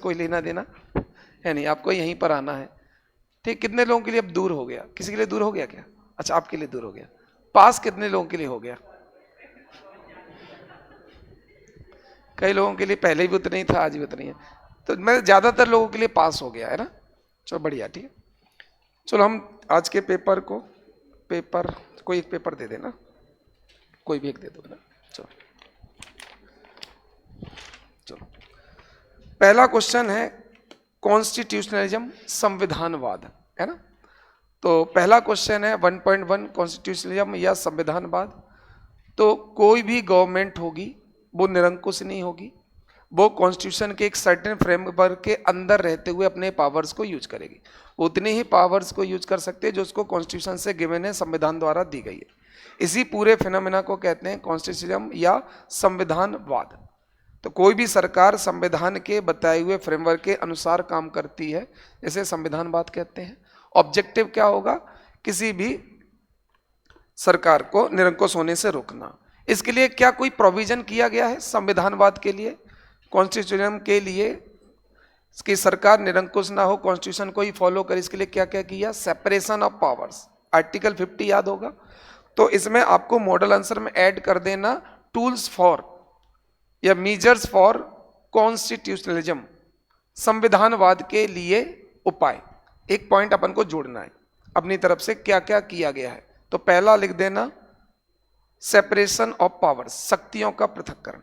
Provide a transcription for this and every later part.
कोई लेना देना है नहीं, आपको यहीं पर आना है। ठीक, कितने लोगों के लिए अब दूर हो गया? किसी के लिए दूर हो गया क्या? अच्छा, आपके लिए दूर हो गया। पास कितने लोगों के लिए हो गया? कई लोगों के लिए पहले भी उतना ही था, आज भी उतना ही है। तो मैं ज्यादातर लोगों के लिए पास हो गया है ना। चलो बढ़िया, ठीक है। चलो हम आज के पेपर को, पेपर कोई एक पेपर दे देना, कोई भी एक दे दो ना। चलो चलो, पहला क्वेश्चन है कॉन्स्टिट्यूशनलिज्म, संविधानवाद, है ना। तो पहला क्वेश्चन है 1.1 कॉन्स्टिट्यूशनलिज्म या संविधानवाद। तो कोई भी गवर्नमेंट होगी वो निरंकुश नहीं होगी, वो कॉन्स्टिट्यूशन के एक सर्टेन फ्रेमवर्क के अंदर रहते हुए अपने पावर्स को यूज करेगी। उतनी ही पावर्स को यूज कर सकते हैं जो उसको कॉन्स्टिट्यूशन से गिवन है, संविधान द्वारा दी गई है। इसी पूरे फिनोमेना को कहते हैं कॉन्स्टिट्यूशनलिज्म या संविधानवाद। तो कोई भी सरकार संविधान के बताए हुए फ्रेमवर्क के अनुसार काम करती है, जैसे संविधानवाद कहते हैं। ऑब्जेक्टिव क्या होगा? किसी भी सरकार को निरंकुश होने से रोकना। इसके लिए क्या कोई प्रोविजन किया गया है संविधानवाद के लिए, कॉन्स्टिट्यूशनिज्म के लिए, कि सरकार निरंकुश ना हो, कॉन्स्टिट्यूशन को ही फॉलो करे? इसके लिए क्या क्या किया? सेपरेशन ऑफ पावर्स, आर्टिकल 50 याद होगा। तो इसमें आपको मॉडल आंसर में ऐड कर देना टूल्स फॉर या मीजर्स फॉर कॉन्स्टिट्यूशनलिज्म, संविधानवाद के लिए उपाय। एक पॉइंट अपन को जोड़ना है अपनी तरफ से, क्या क्या किया गया है। तो पहला लिख देना सेपरेशन ऑफ पावर्स, शक्तियों का पृथक्करण।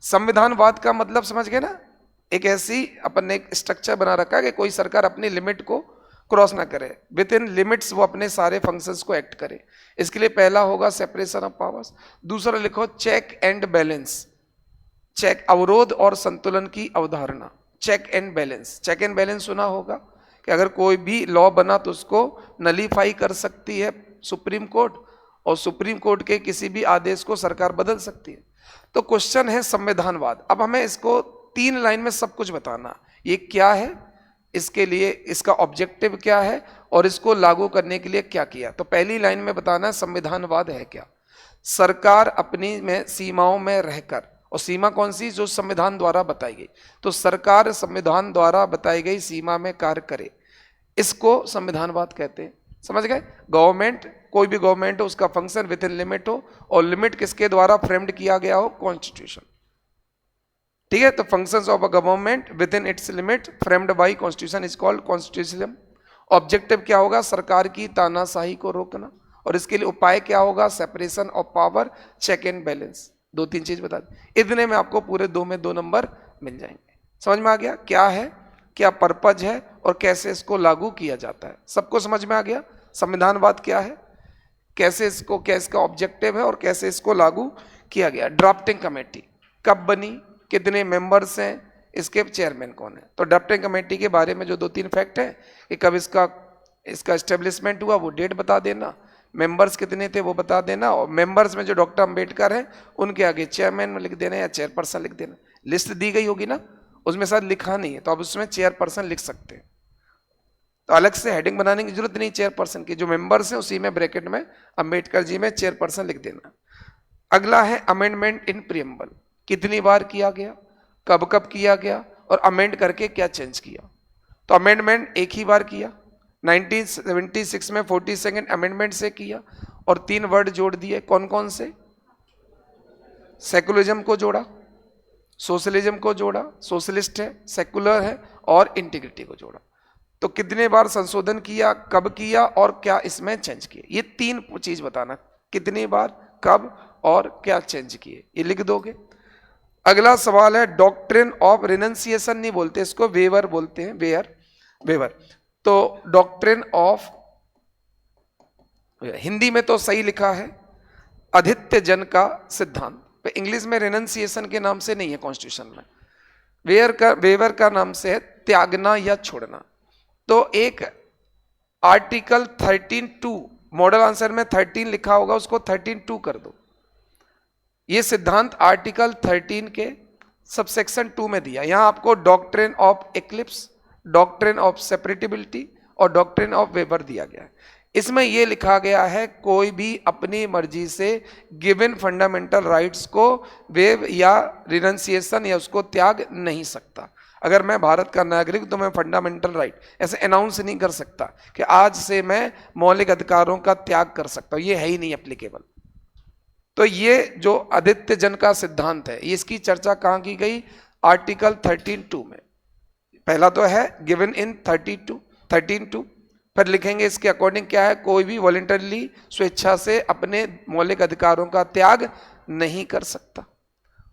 संविधानवाद का मतलब समझ गए ना? एक ऐसी अपन ने एक स्ट्रक्चर बना रखा है कि कोई सरकार अपनी लिमिट को क्रॉस ना करे, विद इन लिमिट्स वो अपने सारे फंक्शंस को एक्ट करे। इसके लिए पहला होगा सेपरेशन ऑफ पावर्स। दूसरा लिखो चेक एंड बैलेंस, चेक, अवरोध और संतुलन की अवधारणा। Check and balance, check and balance सुना होगा कि अगर कोई भी लॉ बना तो उसको नलीफाई कर सकती है सुप्रीम कोर्ट, और सुप्रीम कोर्ट के किसी भी आदेश को सरकार बदल सकती है। तो क्वेश्चन है संविधानवाद। अब हमें इसको 3 लाइन में सब कुछ बताना, ये क्या है, इसके लिए इसका ऑब्जेक्टिव क्या है, और इसको लागू करने के लिए क्या किया। तो पहली लाइन में बताना संविधानवाद है क्या? सरकार अपनी में सीमाओं में रहकर, और सीमा कौन सी? जो संविधान द्वारा बताई गई। तो सरकार संविधान द्वारा बताई गई सीमा में कार्य करे, इसको संविधानवाद कहते हैं। समझ गए? गवर्नमेंट, कोई भी गवर्नमेंट हो, उसका फंक्शन विद इन लिमिट हो, और लिमिट किसके द्वारा फ्रेम्ड किया गया हो? कॉन्स्टिट्यूशन। ठीक है, तो functions of a government within its limit framed by constitution is called constitutionalism. Objective क्या होगा? सरकार की तानाशाही को रोकना। और इसके लिए उपाय क्या होगा? Separation of power, check and balance. 2-3 चीज बता दी, इतने में आपको पूरे 2 में 2 नंबर मिल जाएंगे। समझ में आ गया क्या है, क्या पर्पज है, और कैसे इसको लागू किया जाता है? सबको समझ में आ गया संविधानवाद क्या है, कैसे इसको, क्या इसका ऑब्जेक्टिव है, और कैसे इसको लागू किया गया। ड्राफ्टिंग कमेटी कब बनी, कितने मेंबर्स हैं, इसके चेयरमैन कौन है? तो ड्राफ्टिंग कमेटी के बारे में जो 2-3 फैक्ट है कि कब इसका एस्टेब्लिशमेंट हुआ वो डेट बता देना, मेंबर्स कितने थे वो बता देना, और मेंबर्स में जो डॉक्टर अंबेडकर हैं उनके आगे चेयरमैन लिख देना या चेयरपर्सन लिख देना। लिस्ट दी गई होगी ना, उसमें शायद लिखा नहीं है, तो आप उसमें चेयरपर्सन लिख सकते हैं। तो अलग से हेडिंग बनाने की जरूरत नहीं चेयरपर्सन की, जो मेंबर्स हैं उसी में ब्रैकेट में अंबेडकर जी में चेयरपर्सन लिख देना। अगला है अमेंडमेंट इन प्रीएम्बल, कितनी बार किया गया, कब कब किया गया, और अमेंड करके क्या चेंज किया। तो अमेंडमेंट एक ही बार किया, 1976 में 42nd अमेंडमेंट से किया, और 3 वर्ड जोड़ दिए, कौन कौन से? सेकुलरिज्म को जोड़ा, सोशलिज्म को जोड़ा, सोशलिस्ट है, सेकुलर है, और इंटीग्रिटी को जोड़ा। तो कितने बार संशोधन किया, कब किया, और क्या इसमें चेंज किए, ये 3 चीज बताना, कितनी बार, कब, और क्या चेंज किए, ये लिख दोगे। अगला सवाल है डॉक्ट्रिन ऑफ रिनंसिएशन, नहीं बोलते इसको, वेवर बोलते हैं, वेवर। तो डॉक्ट्रिन ऑफ, हिंदी में तो सही लिखा है आदित्य जन का सिद्धांत, इंग्लिश में रिनंसिएशन के नाम से नहीं है कॉन्स्टिट्यूशन में, वेवर का नाम से है त्यागना या छोड़ना। तो एक आर्टिकल 13(2), मॉडल आंसर में 13 लिखा होगा, उसको 13(2) कर दो। ये सिद्धांत आर्टिकल 13 के सबसेक्शन 2 में दिया। यहां आपको doctrine of eclipse, doctrine of severability और डॉक्ट्रिन ऑफ वेबर दिया गया है। इसमें यह लिखा गया है कोई भी अपनी मर्जी से गिवन फंडामेंटल राइट्स को वेव या रिनंसिएशन या उसको त्याग नहीं सकता। अगर मैं भारत का नागरिक तो मैं फंडामेंटल राइट ऐसे अनाउंस नहीं कर सकता कि आज से मैं मौलिक अधिकारों का त्याग कर सकता हूं, ये है ही नहीं एप्लीकेबल। तो ये जो आदित्य जन का सिद्धांत है, इसकी चर्चा कहां की गई? आर्टिकल 13(2) में। पहला तो है गिवन इन 13(2), फिर लिखेंगे इसके अकॉर्डिंग क्या है, कोई भी वॉलेंटरली स्वेच्छा से अपने मौलिक अधिकारों का त्याग नहीं कर सकता।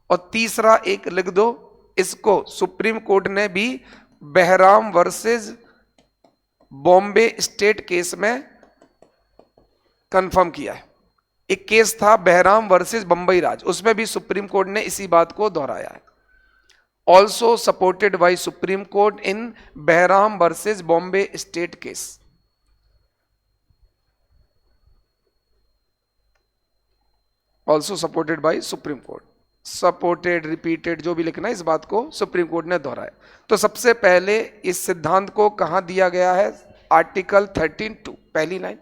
और तीसरा एक लिख दो, इसको सुप्रीम कोर्ट ने भी Behram versus Bombay state case में कंफर्म किया है। एक केस था बेहराम वर्सेस बंबई राज, उसमें भी सुप्रीम कोर्ट ने इसी बात को दोहराया है। Also supported by supreme court in Behram versus Bombay state case. Also supported by supreme court, supported, repeated, जो भी लिखना है, इस बात को सुप्रीम कोर्ट ने दोहराया। तो सबसे पहले इस सिद्धांत को कहां दिया गया है? आर्टिकल 13(2) पहली लाइन।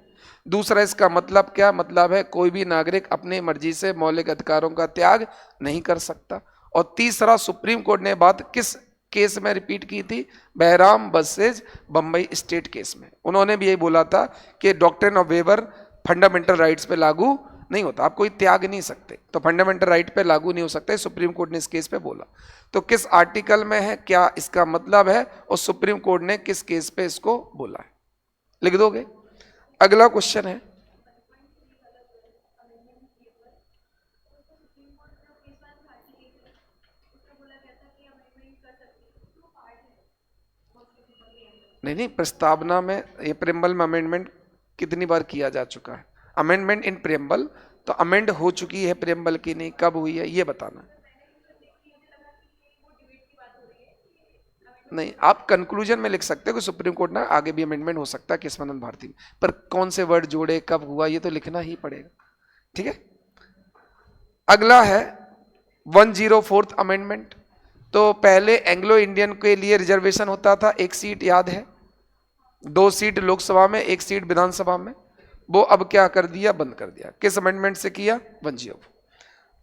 दूसरा इसका मतलब क्या? मतलब है कोई भी नागरिक अपनी मर्जी से मौलिक अधिकारों का त्याग नहीं कर सकता। और तीसरा सुप्रीम कोर्ट ने बात किस केस में रिपीट की थी? Behram versus Bombay state case में। उन्होंने भी यही बोला था कि doctrine of waiver fundamental rights पे लागू नहीं होता, आप कोई त्याग नहीं सकते, तो फंडामेंटल राइट पे लागू नहीं हो सकता, सुप्रीम कोर्ट ने इस केस पे बोला। तो किस आर्टिकल में है, क्या इसका मतलब है, और सुप्रीम कोर्ट ने किस केस पे इसको बोला है, लिख दोगे। अगला क्वेश्चन है, नहीं, प्रस्तावना में, ये प्रेम्बल में अमेंडमेंट कितनी बार किया जा चुका है? अमेंडमेंट इन प्रेम्बल, तो अमेंड हो चुकी है प्रेम्बल की नहीं, कब हुई है ये बताना। नहीं, आप कंक्लूजन में लिख सकते हो कि सुप्रीम कोर्ट ना आगे भी अमेंडमेंट हो सकता है केशवानंद भारती में, पर कौन से वर्ड जोड़े, कब हुआ, ये तो लिखना ही पड़ेगा। ठीक है। अगला है 104th अमेंडमेंट। तो पहले एंग्लो इंडियन के लिए रिजर्वेशन होता था, एक सीट याद है, 2 सीट लोकसभा में, 1 सीट विधानसभा में, वो अब क्या कर दिया? बंद कर दिया। किस अमेंडमेंट से किया? 104।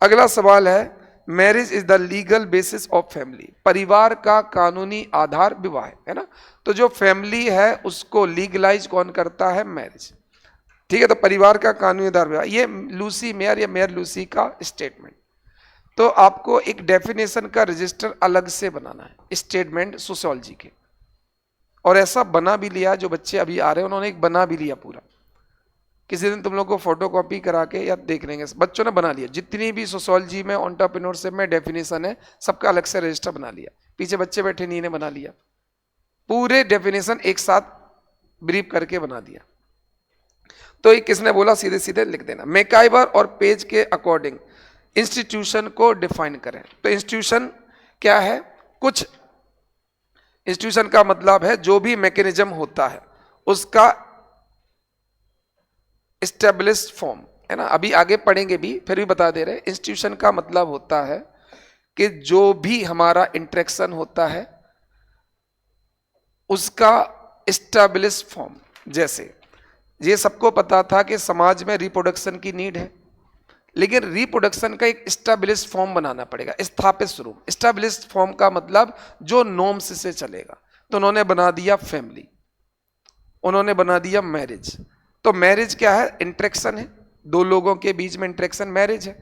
अगला सवाल है, marriage is the legal basis of family. परिवार का कानूनी आधार विवाह है ना, तो जो फैमिली है उसको लीगलाइज कौन करता है? मैरिज। ठीक है, तो परिवार का कानूनी आधार विवाह, ये लूसी मेयर या मेयर लूसी का स्टेटमेंट। तो आपको एक डेफिनेशन का रजिस्टर अलग से बनाना है, स्टेटमेंट सोशियोलॉजी के, और ऐसा बना भी लिया, जो बच्चे अभी आ रहे हैं उन्होंने एक बना भी लिया पूरा। किसी दिन तुम लोग को फोटो कॉपी करा के या देख लेंगे, बच्चों ने बना लिया, जितनी भी सोशियोलॉजी में, एंटरप्रेन्योरशिप में डेफिनेशन है, सबका अलग से रजिस्टर बना लिया। पीछे बच्चे बैठे नहीं ने बना लिया, पूरे डेफिनेशन एक साथ ब्रीफ करके बना दिया। तो ये किसने बोला? सीधे सीधे लिख देना। मैकाइवर और पेज के अकॉर्डिंग इंस्टीट्यूशन को डिफाइन करें। तो इंस्टीट्यूशन क्या है? कुछ इंस्टीट्यूशन का मतलब है जो भी मैकेनिज्म होता है उसका एस्टेब्लिश्ड फॉर्म, है ना, अभी आगे पढ़ेंगे भी, फिर भी बता दे रहे। इंस्टीट्यूशन का मतलब होता है कि जो भी हमारा इंटरेक्शन होता है उसका एस्टेब्लिश्ड फॉर्म। जैसे ये सबको पता था कि समाज में रिप्रोडक्शन की नीड है, लेकिन रिप्रोडक्शन का एक एस्टेब्लिश्ड फॉर्म बनाना पड़ेगा, स्थापित स्वरूप। एस्टेब्लिश्ड फॉर्म का मतलब जो नॉर्म्स से चलेगा। तो उन्होंने बना दिया फैमिली, उन्होंने बना दिया मैरिज। तो मैरिज क्या है? इंटरेक्शन है, 2 लोगों के बीच में इंटरेक्शन मैरिज है।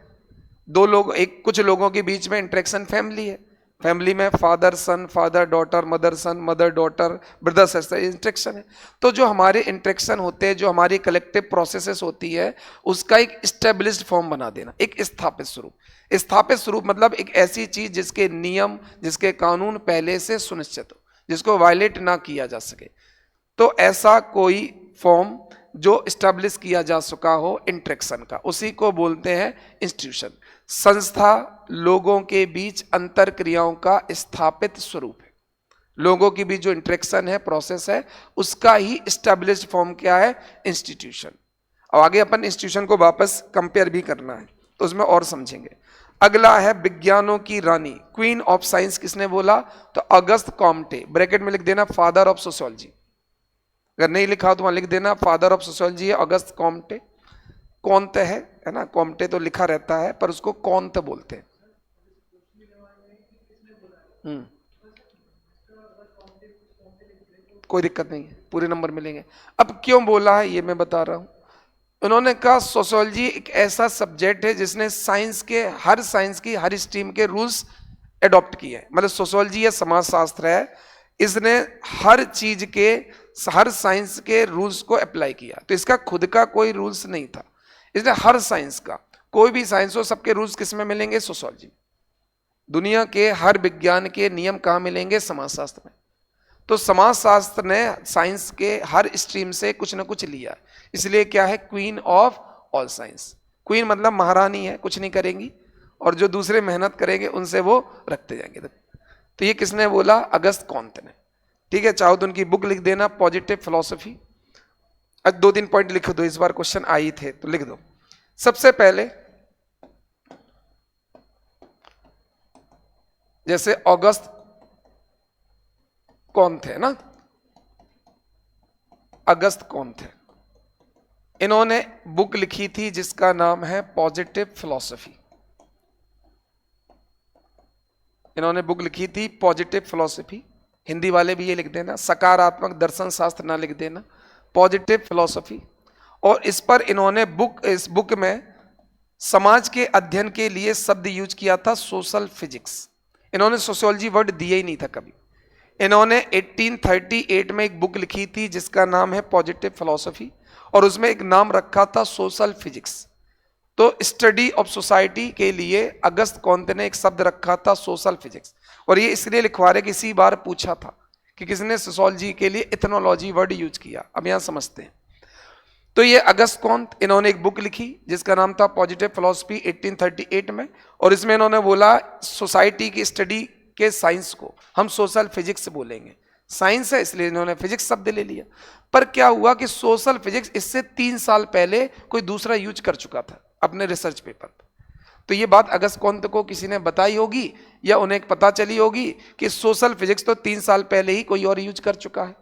2 लोग, एक कुछ लोगों के बीच में इंटरेक्शन फैमिली है। फैमिली में father son, father daughter, mother son, mother daughter, brother sister, interaction है। तो जो हमारे इंटरेक्शन होते हैं, जो हमारी कलेक्टिव प्रोसेसेस होती है, उसका एक स्टेब्लिश्ड फॉर्म बना देना, एक स्थापित स्वरूप। स्थापित स्वरूप मतलब एक ऐसी चीज जिसके नियम, जिसके कानून पहले से सुनिश्चित हो, जिसको वायलेट ना किया जा सके। तो ऐसा कोई फॉर्म जो स्टैब्लिश किया जा चुका हो इंटरेक्शन का, उसी को बोलते हैं इंस्टीट्यूशन। संस्था लोगों के बीच अंतर क्रियाओं का स्थापित स्वरूप है। लोगों के बीच जो इंटरेक्शन है, प्रोसेस है, उसका ही स्टैब्लिश्ड फॉर्म क्या है? इंस्टीट्यूशन। और आगे अपन इंस्टीट्यूशन को वापस कंपेयर भी करना है, तो उसमें और समझेंगे। अगला है विज्ञानों की रानी, क्वीन ऑफ साइंस किसने बोला? तो अगस्त कॉम्टे। ब्रैकेट में लिख देना फादर ऑफ सोशियोलॉजी, अगर नहीं लिखा तो वहां लिख देना फादर ऑफ सोशियोलॉजी है अगस्त कॉम्टे। कौंत है ना, कॉम्टे तो लिखा रहता है पर उसको कौंत बोलते हैं। कोई दिक्कत नहीं है, पूरे नंबर मिलेंगे। अब क्यों बोला है ये मैं बता रहा हूं। उन्होंने कहा सोशियोलॉजी एक ऐसा सब्जेक्ट है जिसने साइंस की हर स्ट्रीम के रूल्स एडॉप्ट किए हैं। मतलब सोशियोलॉजी या समाजशास्त्र है, इसने हर चीज के, हर साइंस के रूल्स को अप्लाई किया। तो इसका खुद का कोई रूल्स नहीं था, इसने हर साइंस का, कोई भी साइंस हो, सबके रूल्स किस में मिलेंगे? सोशियोलॉजी। दुनिया के हर विज्ञान के नियम कहाँ मिलेंगे? समाजशास्त्र में। तो समाजशास्त्र ने साइंस के हर स्ट्रीम से कुछ ना कुछ लिया, इसलिए क्या है? Queen of all science. Queen मतलब महारानी है, कुछ नहीं करेंगी, और जो दूसरे मेहनत करेंगे उनसे वो रखते जाएंगे। तो ये किसने बोला? अगस्त कॉन्त ने। ठीक है, चाहो तो उनकी बुक लिख देना, पॉजिटिव फिलॉसफी। आज 2-3 पॉइंट लिख दो, इस बार क्वेश्चन आई थे तो लिख दो। सबसे पहले जैसे अगस्त कौन थे ना, अगस्त कौन थे? इन्होंने बुक लिखी थी जिसका नाम है पॉजिटिव फिलॉसफी। इन्होंने बुक लिखी थी पॉजिटिव फिलॉसफी। हिंदी वाले भी ये लिख देना, सकारात्मक दर्शन शास्त्र ना लिख देना, पॉजिटिव फिलॉसफी। और इस पर इन्होंने इस बुक में समाज के अध्ययन के लिए शब्द यूज किया था सोशल फिजिक्स। इन्होंने सोशियोलॉजी वर्ड दिया ही नहीं था कभी। इन्होंने 1838 में एक बुक लिखी थी जिसका नाम है पॉजिटिव फिलॉसफी, और उसमें एक नाम रखा था सोशल फिजिक्स। तो स्टडी ऑफ सोसाइटी के लिए अगस्त कॉन्त ने एक शब्द रखा था सोशल फिजिक्स। और ये इसलिए लिखवा रहे, किसी बार पूछा था कि किसने सोशियोलॉजी के लिए इथनोलॉजी वर्ड यूज किया। अब यहां समझते हैं। तो ये अगस्त कॉन्त, इन्होंने एक बुक लिखी जिसका नाम था पॉजिटिव फिलॉसफी 1838 में, और इसमें इन्होंने बोला सोसाइटी की स्टडी के साइंस को हम सोशल फिजिक्स बोलेंगे। साइंस है इसलिए इन्होंने फिजिक्स शब्द ले लिया। पर क्या हुआ कि सोशल फिजिक्स इससे 3 साल पहले कोई दूसरा यूज कर चुका था अपने रिसर्च पेपर पर। तो ये बात अगस्त कॉन्त को किसी ने बताई होगी या उन्हें पता चली होगी कि सोशल फिजिक्स तो 3 साल पहले ही कोई और यूज कर चुका है।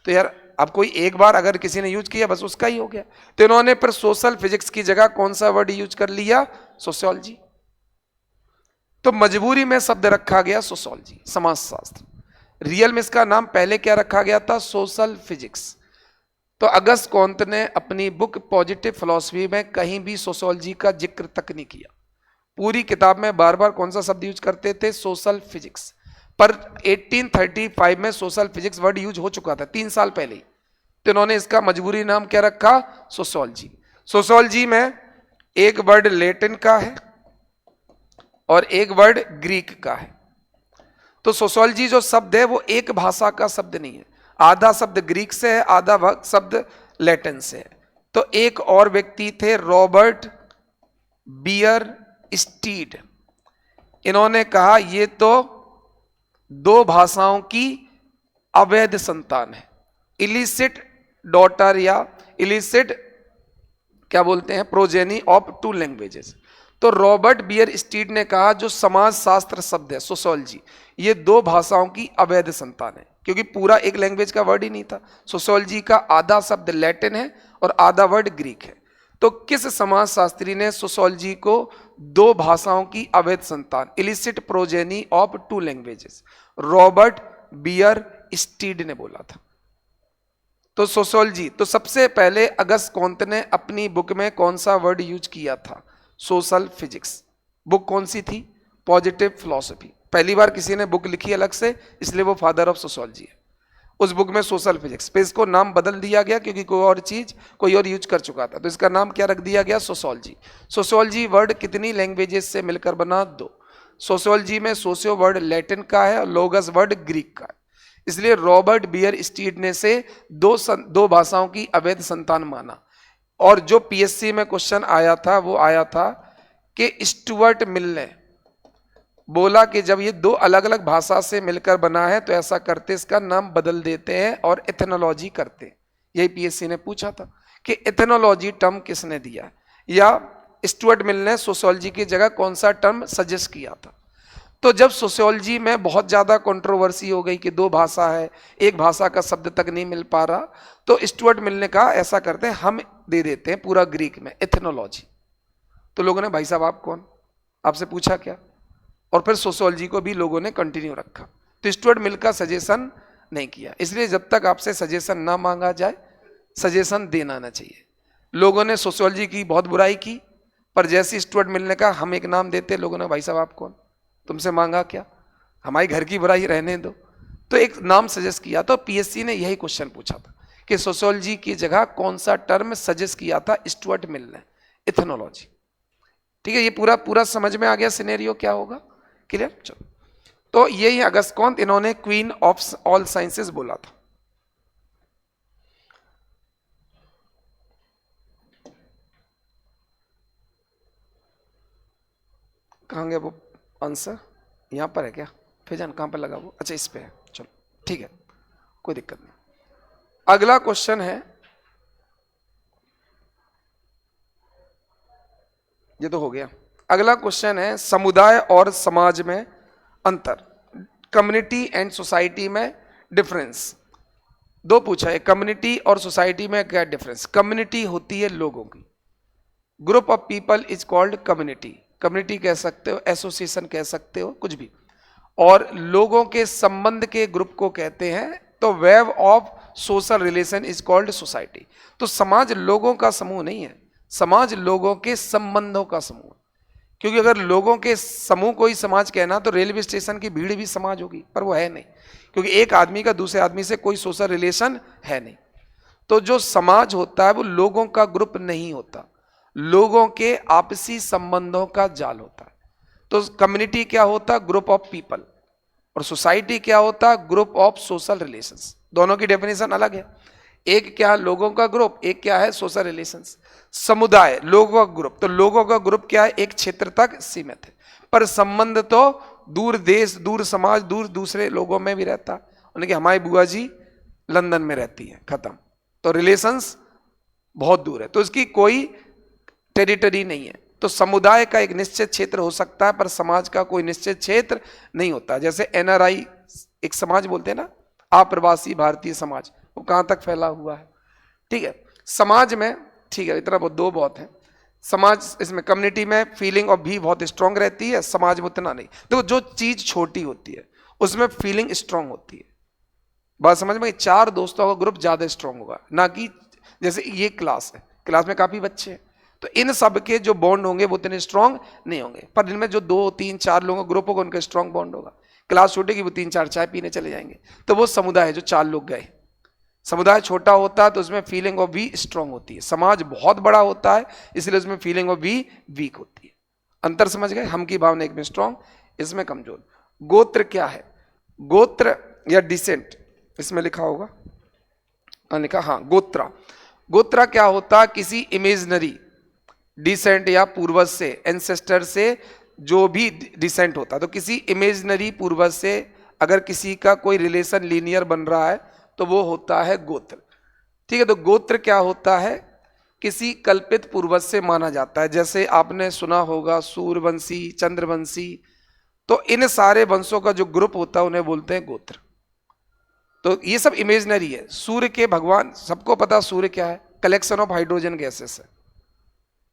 तो यार अब कोई एक बार अगर किसी ने यूज किया बस उसका ही हो गया। तो इन्होंने फिर सोशल फिजिक्स की जगह कौन सा वर्ड यूज कर लिया? सोशियोलॉजी। तो मजबूरी में शब्द रखा गया सोशियोलॉजी, समाजशास्त्र। रियल में इसका नाम पहले क्या रखा गया था? Social physics. तो अगस्त कॉन्त ने अपनी बुक पॉजिटिव फिलॉसफी में कहीं भी सोशियोलॉजी का जिक्र तक नहीं किया। पूरी किताब में बार बार कौन सा शब्द यूज करते थे? Social physics. पर 1835 में सोशल फिजिक्स वर्ड यूज हो चुका था 3 साल पहले ही। तो इन्होंने इसका मजबूरी नाम क्या रखा? सोशियोलॉजी। सोशियोलॉजी में एक वर्ड लैटिन का है और एक वर्ड ग्रीक का है। तो सोशियोलॉजी जो शब्द है वो एक भाषा का शब्द नहीं है, आधा शब्द ग्रीक से है, आधा शब्द लैटिन से है। तो एक और व्यक्ति थे रॉबर्ट बियर स्टीड। इन्होंने कहा ये तो 2 भाषाओं की अवैध संतान है, इलिसिट डॉटर या इलिसिट क्या बोलते हैं, प्रोजेनी ऑफ 2 लैंग्वेजेस। तो रॉबर्ट बियर स्टीड ने कहा जो समाज शास्त्र शब्द है सोशियोलॉजी, ये 2 भाषाओं की अवैध संतान है, क्योंकि पूरा एक लैंग्वेज का वर्ड ही नहीं था। सोशियोलॉजी का आधा शब्द लैटिन है और आधा वर्ड ग्रीक है। तो किस समाज शास्त्री ने सोशियोलॉजी को 2 भाषाओं की अवैध संतान, illicit progeny of 2 languages, Robert Bierstedt ने बोला था। तो सोशियोलॉजी, तो सबसे पहले अगस्त कॉन्त ने अपनी बुक में कौन सा वर्ड यूज किया था? Social physics. बुक कौन सी थी? Positive philosophy. पहली बार किसी ने बुक लिखी अलग से, इसलिए वो फादर ऑफ सोशियोलॉजी है। उस बुक में सोशल फिजिक्स पे इसको नाम बदल दिया गया क्योंकि कोई और चीज कोई और यूज कर चुका था, तो इसका नाम क्या रख दिया गया? सोशियोलॉजी। सोशियोलॉजी वर्ड कितनी लैंग्वेजेस से मिलकर बना? 2। सोशियोलॉजी में सोशियो वर्ड लैटिन का है और लोगस वर्ड ग्रीक का है, इसलिए रॉबर्ट बियर स्टीड ने से 2 भाषाओं की अवैध संतान माना। और जो पीएससी में क्वेश्चन आया था वो आया था कि स्टुअर्ट मिल ने बोला कि जब ये 2 अलग अलग भाषा से मिलकर बना है तो ऐसा करते इसका नाम बदल देते हैं और एथनोलॉजी करते हैं। यही पीएससी ने पूछा था कि एथनोलॉजी टर्म किसने दिया, या स्टुअर्ट मिल ने सोशियोलॉजी की जगह कौन सा टर्म सजेस्ट किया था। तो जब सोशियोलॉजी में बहुत ज्यादा कंट्रोवर्सी हो गई कि 2 भाषा है, एक भाषा का शब्द तक नहीं मिल पा रहा, तो स्टुअर्ट मिल ने कहा ऐसा करते हैं हम दे देते हैं पूरा ग्रीक में एथनोलॉजी। तो लोगों ने भाई साहब आप कौन, आपसे पूछा क्या, और फिर सोशियोलॉजी को भी लोगों ने कंटिन्यू रखा। तो स्टुअर्ट मिल का सजेशन नहीं किया। इसलिए जब तक आपसे सजेशन ना मांगा जाए, सजेशन देना ना चाहिए। लोगों ने सोशियोलॉजी की बहुत बुराई की, पर जैसे स्टुअर्ट मिल ने कहा हम एक नाम देते, लोगों ने भाई साहब आप कौन, तुमसे मांगा क्या, हमारी घर की बुराई रहने दो, तो एक नाम सजेस्ट किया। तो पीएससी ने यही क्वेश्चन पूछा था कि सोशियोलॉजी की जगह कौन सा टर्म सजेस्ट किया था स्टुअर्ट मिल ने, इथेनोलॉजी। ठीक है, ये पूरा पूरा समझ में आ गया सिनेरियो क्या होगा, क्लियर। चलो, तो यही अगस्त कौन, इन्होंने क्वीन ऑफ ऑल साइंसेस बोला था। कहाँ गया वो आंसर, यहां पर है क्या फैजान, कहां पर लगा वो, अच्छा इस पे है, चलो ठीक है कोई दिक्कत नहीं। अगला क्वेश्चन है, ये तो हो गया। अगला क्वेश्चन है समुदाय और समाज में अंतर, कम्युनिटी एंड सोसाइटी में डिफरेंस। दो पूछा है, कम्युनिटी और सोसाइटी में क्या डिफरेंस। कम्युनिटी होती है लोगों की, group of people is called community, community कह सकते हो, एसोसिएशन कह सकते हो, कुछ भी। और लोगों के संबंध के ग्रुप को कहते हैं, तो web of social relation is called society. तो समाज लोगों का समूह नहीं है, समाज लोगों के संबंधों का समूह। क्योंकि अगर लोगों के समूह को ही समाज कहना तो रेलवे स्टेशन की भीड़ भी समाज होगी, पर वो है नहीं, क्योंकि एक आदमी का दूसरे आदमी से कोई सोशल रिलेशन है नहीं। तो जो समाज होता है वो लोगों का ग्रुप नहीं होता, लोगों के आपसी संबंधों का जाल होता है। तो कम्युनिटी क्या होता, ग्रुप ऑफ पीपल, और सोसाइटी क्या होता, ग्रुप ऑफ सोशल रिलेशंस। दोनों की डेफिनेशन अलग है, एक क्या है लोगों का ग्रुप, एक क्या है सोशल रिलेशंस। समुदाय लोगों का ग्रुप, तो लोगों का ग्रुप क्या है, एक क्षेत्र तक सीमित है, पर संबंध तो दूर देश, दूर समाज, दूर दूसरे लोगों में भी रहता। उन्हें हमारी बुआ जी लंदन में रहती है, खत्म, तो रिलेशंस बहुत दूर है, तो इसकी कोई टेरिटरी नहीं है। तो समुदाय का एक निश्चित क्षेत्र हो सकता है, पर समाज का कोई निश्चित क्षेत्र नहीं होता। जैसे एनआरआई एक समाज बोलते हैं ना, अप्रवासी भारतीय समाज, वो कहां तक फैला हुआ है, ठीक है। समाज में ठीक है, इतना बहुत, दो बहुत है। समाज, इसमें कम्युनिटी में फीलिंग और भी बहुत स्ट्रांग रहती है, समाज में उतना नहीं। देखो जो चीज छोटी होती है उसमें फीलिंग स्ट्रांग होती है, बात समझ में। चार दोस्तों का ग्रुप ज्यादा स्ट्रांग होगा, ना कि जैसे ये क्लास है, क्लास में काफी बच्चे हैं, तो इन सब के जो बॉन्ड होंगे वो इतने स्ट्रांग नहीं होंगे, पर इनमें जो 2 3 4 लोगों का ग्रुप होगा उनका स्ट्रांग बॉन्ड होगा। क्लास छोटेगी, वो 3 4 चाय पीने चले जाएंगे, तो वो समुदाय है जो 4 लोग गए। समुदाय छोटा होता है तो उसमें फीलिंग ऑफ वी स्ट्रांग होती है, समाज बहुत बड़ा होता है इसलिए उसमें फीलिंग ऑफ वी वीक होती है। अंतर समझ गए, हम की भावना एक में स्ट्रांग, इसमें कमजोर। गोत्र क्या है, गोत्र या डिसेंट, इसमें लिखा होगा, लिखा हाँ गोत्रा। गोत्रा क्या होता है, किसी इमेजनरी डिसेंट या पूर्वज से, एंसेस्टर से जो भी डिसेंट होता है, तो किसी इमेजनरी पूर्वज से अगर किसी का कोई रिलेशन लीनियर बन रहा है तो वो होता है गोत्र, ठीक है। तो गोत्र क्या होता है, किसी कल्पित पूर्वज से माना जाता है। जैसे आपने सुना होगा सूर्यवंशी, चंद्रवंशी, तो इन सारे वंशों का जो ग्रुप होता है उन्हें बोलते हैं गोत्र। तो ये सब इमेजनरी है। सूर्य के भगवान, सबको पता सूर्य क्या है, कलेक्शन ऑफ हाइड्रोजन गैसेस है।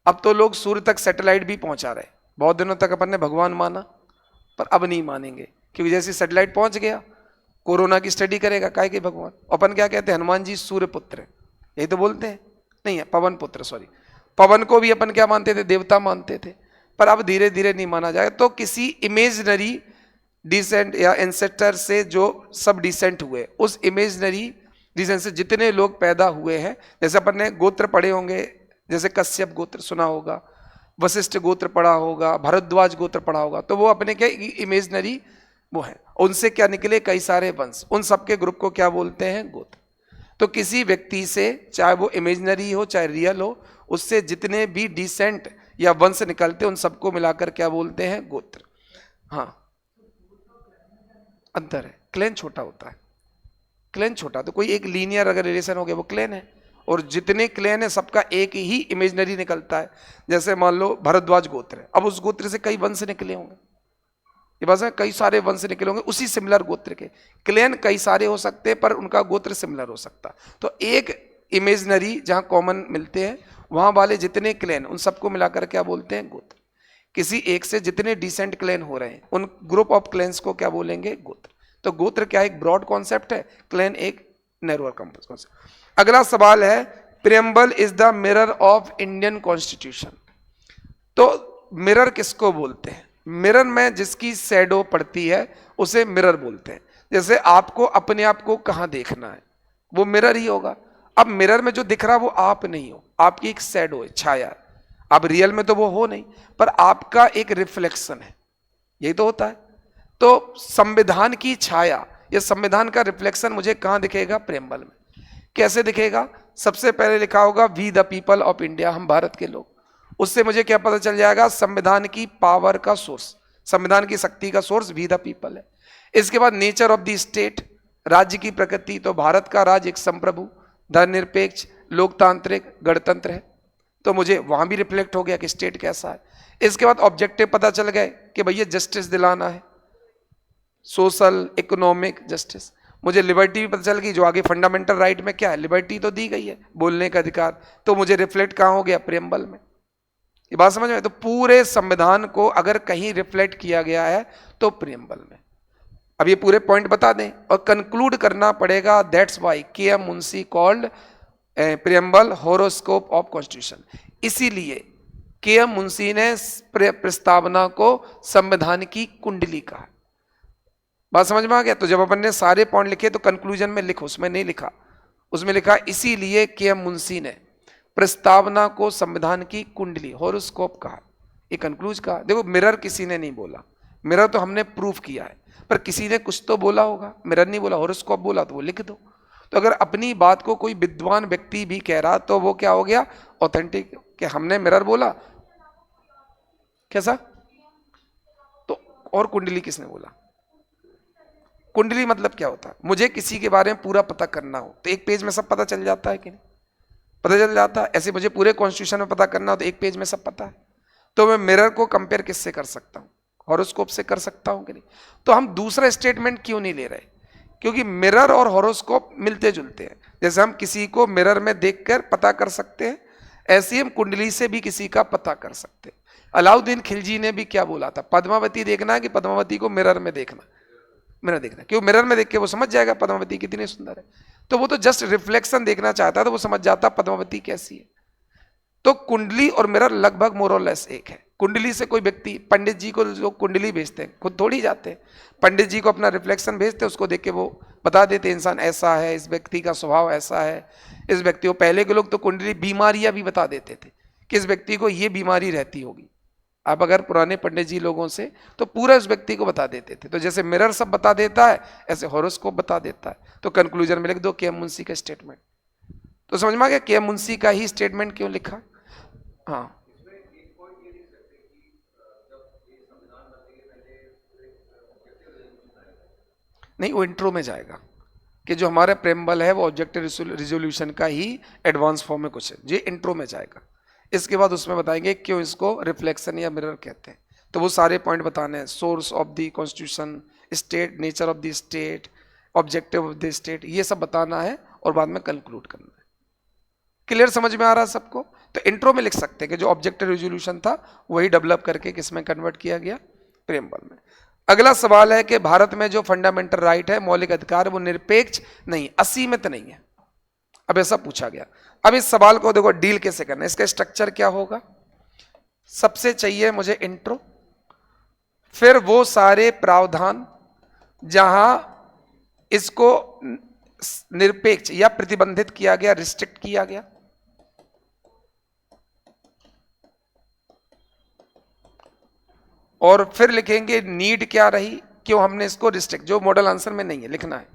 अब तो लोग सूर्य तक सैटेलाइट भी पहुंचा रहे, बहुत दिनों तक अपन ने भगवान माना, पर अब नहीं मानेंगे, क्योंकि जैसे सैटेलाइट पहुंच गया, कोरोना की स्टडी करेगा काय के भगवान। अपन क्या कहते हैं, हनुमान जी सूर्य पुत्र है, यही तो बोलते हैं, नहीं है पवन पुत्र, सॉरी, पवन को भी अपन क्या मानते थे, देवता मानते थे, पर अब धीरे धीरे नहीं माना जाएगा। तो किसी इमेजनरी डिसेंट या एंसेस्टर से जो सब डिसेंट हुए, उस इमेजनरी डिसेंट से जितने लोग पैदा हुए हैं, जैसे अपन ने गोत्र पढ़े होंगे, जैसे कश्यप गोत्र सुना होगा, वशिष्ठ गोत्र पढ़ा होगा, भारद्वाज गोत्र पढ़ा होगा, तो वो अपने क्या इमेजनरी वो है, उनसे क्या निकले कई सारे वंश, उन सबके ग्रुप को क्या बोलते हैं, गोत्र। तो किसी व्यक्ति से, चाहे वो इमेजनरी हो चाहे रियल हो, उससे जितने भी डिसेंट या वंश निकलते उन सबको मिलाकर क्या बोलते हैं, गोत्र। हाँ अंतर है, क्लैन छोटा होता है, क्लैन छोटा, तो कोई एक लीनियर अगर रिलेशन हो गया वो क्लैन है, और जितने क्लैन है सबका एक ही इमेजनरी निकलता है। जैसे मान लो भरद्वाज गोत्र है, अब उस गोत्र से कई वंश निकले होंगे, ये बात है, कई सारे वंश निकले होंगे उसी सिमिलर गोत्र के, क्लैन कई सारे हो सकते हैं पर उनका गोत्र सिमिलर हो सकता। तो एक इमेजनरी जहां कॉमन मिलते हैं वहां वाले जितने क्लैन, उन सबको मिलाकर क्या बोलते हैं, गोत्र। किसी एक से जितने डिसेंट क्लैन हो रहे हैं उन ग्रुप ऑफ क्लैंस को क्या बोलेंगे, गोत्र। तो गोत्र क्या है? एक ब्रॉड कॉन्सेप्ट है, क्लैन एक नैरोअर कॉन्सेप्ट। अगला सवाल है, preamble is the mirror of Indian constitution. तो मिरर किसको बोलते हैं? मिरर में जिसकी शैडो पड़ती है उसे मिरर बोलते हैं। जैसे आपको अपने आप को कहां देखना है, वो मिरर ही होगा। अब मिरर में जो दिख रहा है वो आप नहीं हो, आपकी एक शैडो है, छाया है। अब रियल में तो वो हो नहीं, पर आपका एक रिफ्लेक्शन है, यही तो होता है। तो संविधान की छाया या संविधान का रिफ्लेक्शन मुझे कहां दिखेगा? प्रेम्बल में। कैसे दिखेगा? सबसे पहले लिखा होगा we the people of India, हम भारत के लोग। उससे मुझे क्या पता चल जाएगा? संविधान की पावर का सोर्स, संविधान की शक्ति का सोर्स वी द पीपल है। इसके बाद नेचर ऑफ द स्टेट, राज्य की प्रकृति, तो भारत का राज्य एक संप्रभु, धर्मनिरपेक्ष, लोकतांत्रिक, गणतंत्र है। तो मुझे वहां भी रिफ्लेक्ट हो गया कि स्टेट कैसा है। इसके बाद ऑब्जेक्टिव पता चल गए कि भैया जस्टिस दिलाना है, सोशल इकोनॉमिक जस्टिस। मुझे लिबर्टी भी पता चल गई, जो आगे फंडामेंटल राइट में क्या है, लिबर्टी तो दी गई है, बोलने का अधिकार। तो मुझे रिफ्लेक्ट कहां हो गया? प्रेम्बल में। ये बात समझ में? तो पूरे संविधान को अगर कहीं रिफ्लेक्ट किया गया है तो प्रेम्बल में। अब ये पूरे पॉइंट बता दें और कंक्लूड करना पड़ेगा। That's why KM. Munshi called preamble horoscope of constitution. इसीलिए के.एम. मुंशी ने प्रस्तावना को संविधान की कुंडली कहा। बात समझ में आ गया? तो जब अपन ने सारे पॉइंट लिखे तो कंक्लूजन में लिखो, उसमें नहीं लिखा, उसमें लिखा इसीलिए के.एम. मुंशी ने प्रस्तावना को संविधान की कुंडली होरोस्कोप कहा। ये कंक्लूज कहा। देखो, मिरर किसी ने नहीं बोला, मिरर तो हमने प्रूफ किया है, पर किसी ने कुछ तो बोला होगा। मिरर नहीं बोला, होरोस्कोप बोला, तो वो लिख दो। तो अगर अपनी बात को कोई विद्वान व्यक्ति भी कह रहा तो वो क्या हो गया? ऑथेंटिक। कि हमने मिरर बोला, कैसा? तो और कुंडली किसने बोला? कुंडली मतलब क्या होता है? मुझे किसी के बारे में पूरा पता करना हो तो एक पेज में सब पता चल जाता है कि नहीं? पता चल जाता है। ऐसे मुझे पूरे कॉन्स्टिट्यूशन में पता करना हो तो एक पेज में सब पता है। तो मैं मिरर को कंपेयर किससे कर सकता हूं? हॉरोस्कोप से कर सकता हूं कि नहीं? तो हम दूसरा स्टेटमेंट क्यों नहीं ले रहे? क्योंकि मिरर और हॉरोस्कोप मिलते जुलते हैं। जैसे हम किसी को मिरर में देखकर पता कर सकते हैं, ऐसे ही हम कुंडली से भी किसी का पता कर सकते हैं। अलाउद्दीन खिलजी ने भी क्या बोला था? पद्मावती देखना है कि पद्मावती को मिरर में देखना? मिरर देखना। क्यों? मिरर में देख के वो समझ जाएगा पद्मावती कितनी सुंदर है। तो वो तो जस्ट रिफ्लेक्शन देखना चाहता है, तो वो समझ जाता पद्मावती कैसी है। तो कुंडली और मिरर लगभग मोर और लेस एक है। कुंडली से कोई व्यक्ति, पंडित जी को जो कुंडली भेजते हैं, खुद थोड़ी जाते हैं, पंडित जी को अपना रिफ्लेक्शन भेजते हैं, उसको देख के वो बता देते इंसान ऐसा है, इस व्यक्ति का स्वभाव ऐसा है, इस व्यक्ति को। पहले के लोग तो कुंडली बीमारियां भी बता देते थे कि इस व्यक्ति को ये बीमारी रहती होगी। आप अगर पुराने पंडित जी लोगों से, तो पूरा उस व्यक्ति को बता देते थे। तो जैसे मिरर सब बता देता है, ऐसे हॉरोस्कोप बता देता है। तो कंक्लूजन में लिख दो के.एम. मुंशी का स्टेटमेंट। तो समझ में आ गया के.एम. मुंशी का ही स्टेटमेंट क्यों लिखा? हाँ, नहीं, वो इंट्रो में जाएगा कि जो हमारा प्रेम्बल है वो ऑब्जेक्टिव रिजोल्यूशन का ही एडवांस फॉर्म में कुछ है, ये इंट्रो में जाएगा। इसके बाद उसमें बताएंगे क्यों इसको रिफ्लेक्शन या मिरर कहते हैं। तो वो सारे पॉइंट बताने हैं, source of the constitution, state, nature of the state, objective of the state, ये सब बताना है और बाद में कंक्लूड करना है। क्लियर? समझ में आ रहा है सबको? तो इंट्रो में लिख सकते हैं कि जो ऑब्जेक्टिव रिजोल्यूशन था वही डेवलप करके किसमें कन्वर्ट किया गया? प्रेम्बल में। अगला सवाल है कि भारत में जो फंडामेंटल राइट है, मौलिक अधिकार, वो निरपेक्ष नहीं, असीमित नहीं है। अब ऐसा पूछा गया। अब इस सवाल को देखो डील कैसे करना है, इसका स्ट्रक्चर क्या होगा? सबसे चाहिए मुझे इंट्रो, फिर वो सारे प्रावधान जहां इसको निरपेक्ष या प्रतिबंधित किया गया, रिस्ट्रिक्ट किया गया, और फिर लिखेंगे नीड क्या रही, क्यों हमने इसको रिस्ट्रिक्ट, जो मॉडल आंसर में नहीं है लिखना है।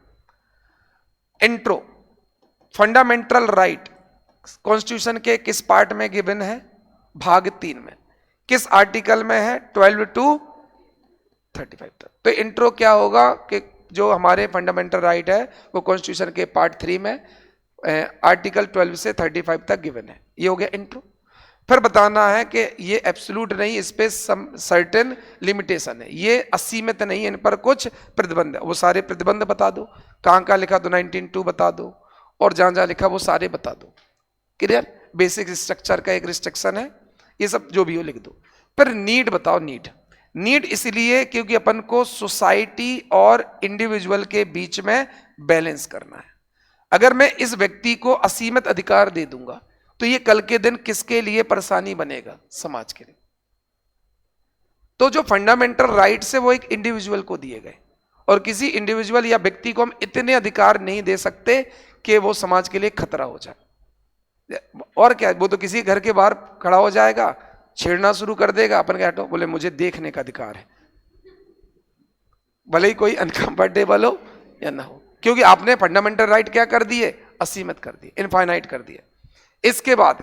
इंट्रो, फंडामेंटल राइट कॉन्स्टिट्यूशन के किस पार्ट में गिवन है? भाग 3 में। किस आर्टिकल में है? 12 to 35 तक। तो इंट्रो क्या होगा कि जो हमारे फंडामेंटल राइट है वो कॉन्स्टिट्यूशन के पार्ट 3 में आर्टिकल 12 से 35 तक गिवन है। ये हो गया इंट्रो। फिर बताना है कि ये एब्सोल्यूट नहीं, इस पे सर्टेन लिमिटेशन है, ये असीमित नहीं है, इन पर कुछ प्रतिबंध है। वो सारे प्रतिबंध बता दो, कहाँ कहाँ लिखा तो 19(2) बता दो, और जहां जहां लिखा वो सारे बता दो। क्लियर? बेसिक स्ट्रक्चर का एक रिस्ट्रिक्शन है, ये सब जो भी हो लिख दो। फिर नीड बताओ। नीड, नीड इसलिए क्योंकि अपन को सोसाइटी और इंडिविजुअल के बीच में बैलेंस करना है। अगर मैं इस व्यक्ति को असीमित अधिकार दे दूंगा तो ये कल के दिन किसके लिए परेशानी बनेगा? समाज के लिए। तो जो फंडामेंटल राइट्स है वो एक इंडिविजुअल को दिए गए, और किसी इंडिविजुअल या व्यक्ति को हम इतने अधिकार नहीं दे सकते कि वो समाज के लिए खतरा हो जाए। और क्या, वो तो किसी घर के बाहर खड़ा हो जाएगा, छेड़ना शुरू कर देगा, अपन क्या हटो, बोले मुझे देखने का अधिकार है, भले ही कोई अनकंफर्टेबल हो या ना हो, क्योंकि आपने फंडामेंटल राइट क्या कर दिए? असीमित कर दिए, इनफाइनाइट कर दिए। इसके बाद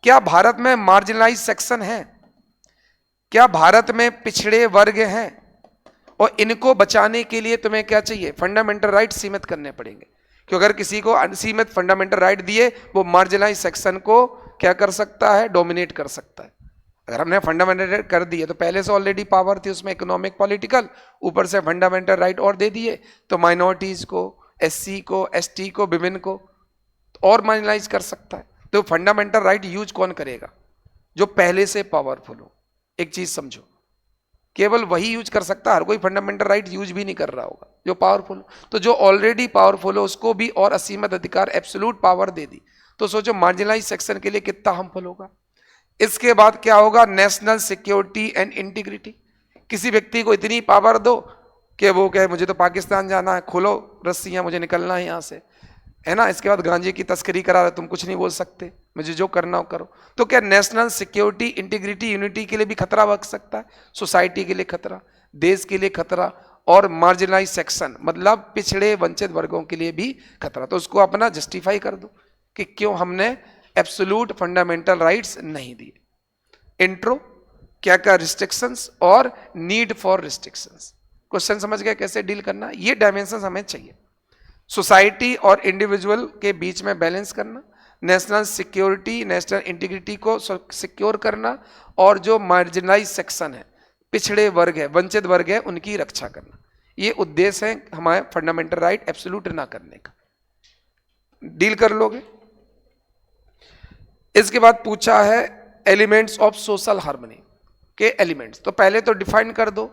क्या भारत में मार्जिनलाइज सेक्शन है? क्या भारत में पिछड़े वर्ग हैं? और इनको बचाने के लिए तुम्हें क्या चाहिए? फंडामेंटल राइट सीमित करने पड़ेंगे, क्योंकि अगर किसी को असीमित फंडामेंटल राइट दिए, वो मार्जिनलाइज सेक्शन को क्या कर सकता है? डोमिनेट कर सकता है। अगर हमने फंडामेंटल राइट कर दिए तो पहले से ऑलरेडी पावर थी उसमें, इकोनॉमिक पॉलिटिकल, ऊपर से फंडामेंटल राइट और दे दिए, तो माइनॉरिटीज को, एससी को, एसटी को, विमेन को और मार्जिनलाइज कर सकता है। तो फंडामेंटल राइट यूज कौन करेगा? जो पहले से पावरफुल हो। एक चीज समझो, केवल वही यूज कर सकता है, हर कोई फंडामेंटल राइट यूज भी नहीं कर रहा होगा जो पावरफुल हो। तो जो ऑलरेडी पावरफुल हो उसको भी और असीमित अधिकार, एब्सोल्यूट पावर दे दी, तो सोचो मार्जिनलाइज सेक्शन के लिए कितना हार्मफुल होगा। इसके बाद क्या होगा? National security and integrity. किसी व्यक्ति को इतनी पावर दो कि वो कहे मुझे तो पाकिस्तान जाना है, खोलो रस्सियां, मुझे निकलना है यहां से, है ना। इसके बाद गांजे की तस्करी करा रहे, तुम कुछ नहीं बोल सकते, मुझे जो करना हो करो। तो क्या नेशनल सिक्योरिटी, इंटीग्रिटी, यूनिटी के लिए भी खतरा बन सकता है? सोसाइटी के लिए खतरा, देश के लिए खतरा, और मार्जिनलाइज सेक्शन मतलब पिछड़े वंचित वर्गों के लिए भी खतरा। तो उसको अपना जस्टिफाई कर दो कि क्यों हमने एब्सोल्यूट फंडामेंटल राइट्स नहीं दिए। इंट्रो, क्या क्या रिस्ट्रिक्शंस और नीड फॉर रिस्ट्रिक्शंस। क्वेश्चन समझ गए कैसे डील करना? ये डायमेंशन हमें चाहिए। सोसाइटी और इंडिविजुअल के बीच में बैलेंस करना, नेशनल सिक्योरिटी, नेशनल इंटीग्रिटी को सिक्योर करना, और जो मार्जिनलाइज सेक्शन है, पिछड़े वर्ग है, वंचित वर्ग है, उनकी रक्षा करना। ये उद्देश्य है हमारे फंडामेंटल राइट एब्सोल्यूट ना करने का। डील कर लोगे? इसके बाद पूछा है एलिमेंट्स ऑफ सोशल हार्मनी के एलिमेंट्स। तो पहले तो डिफाइन कर दो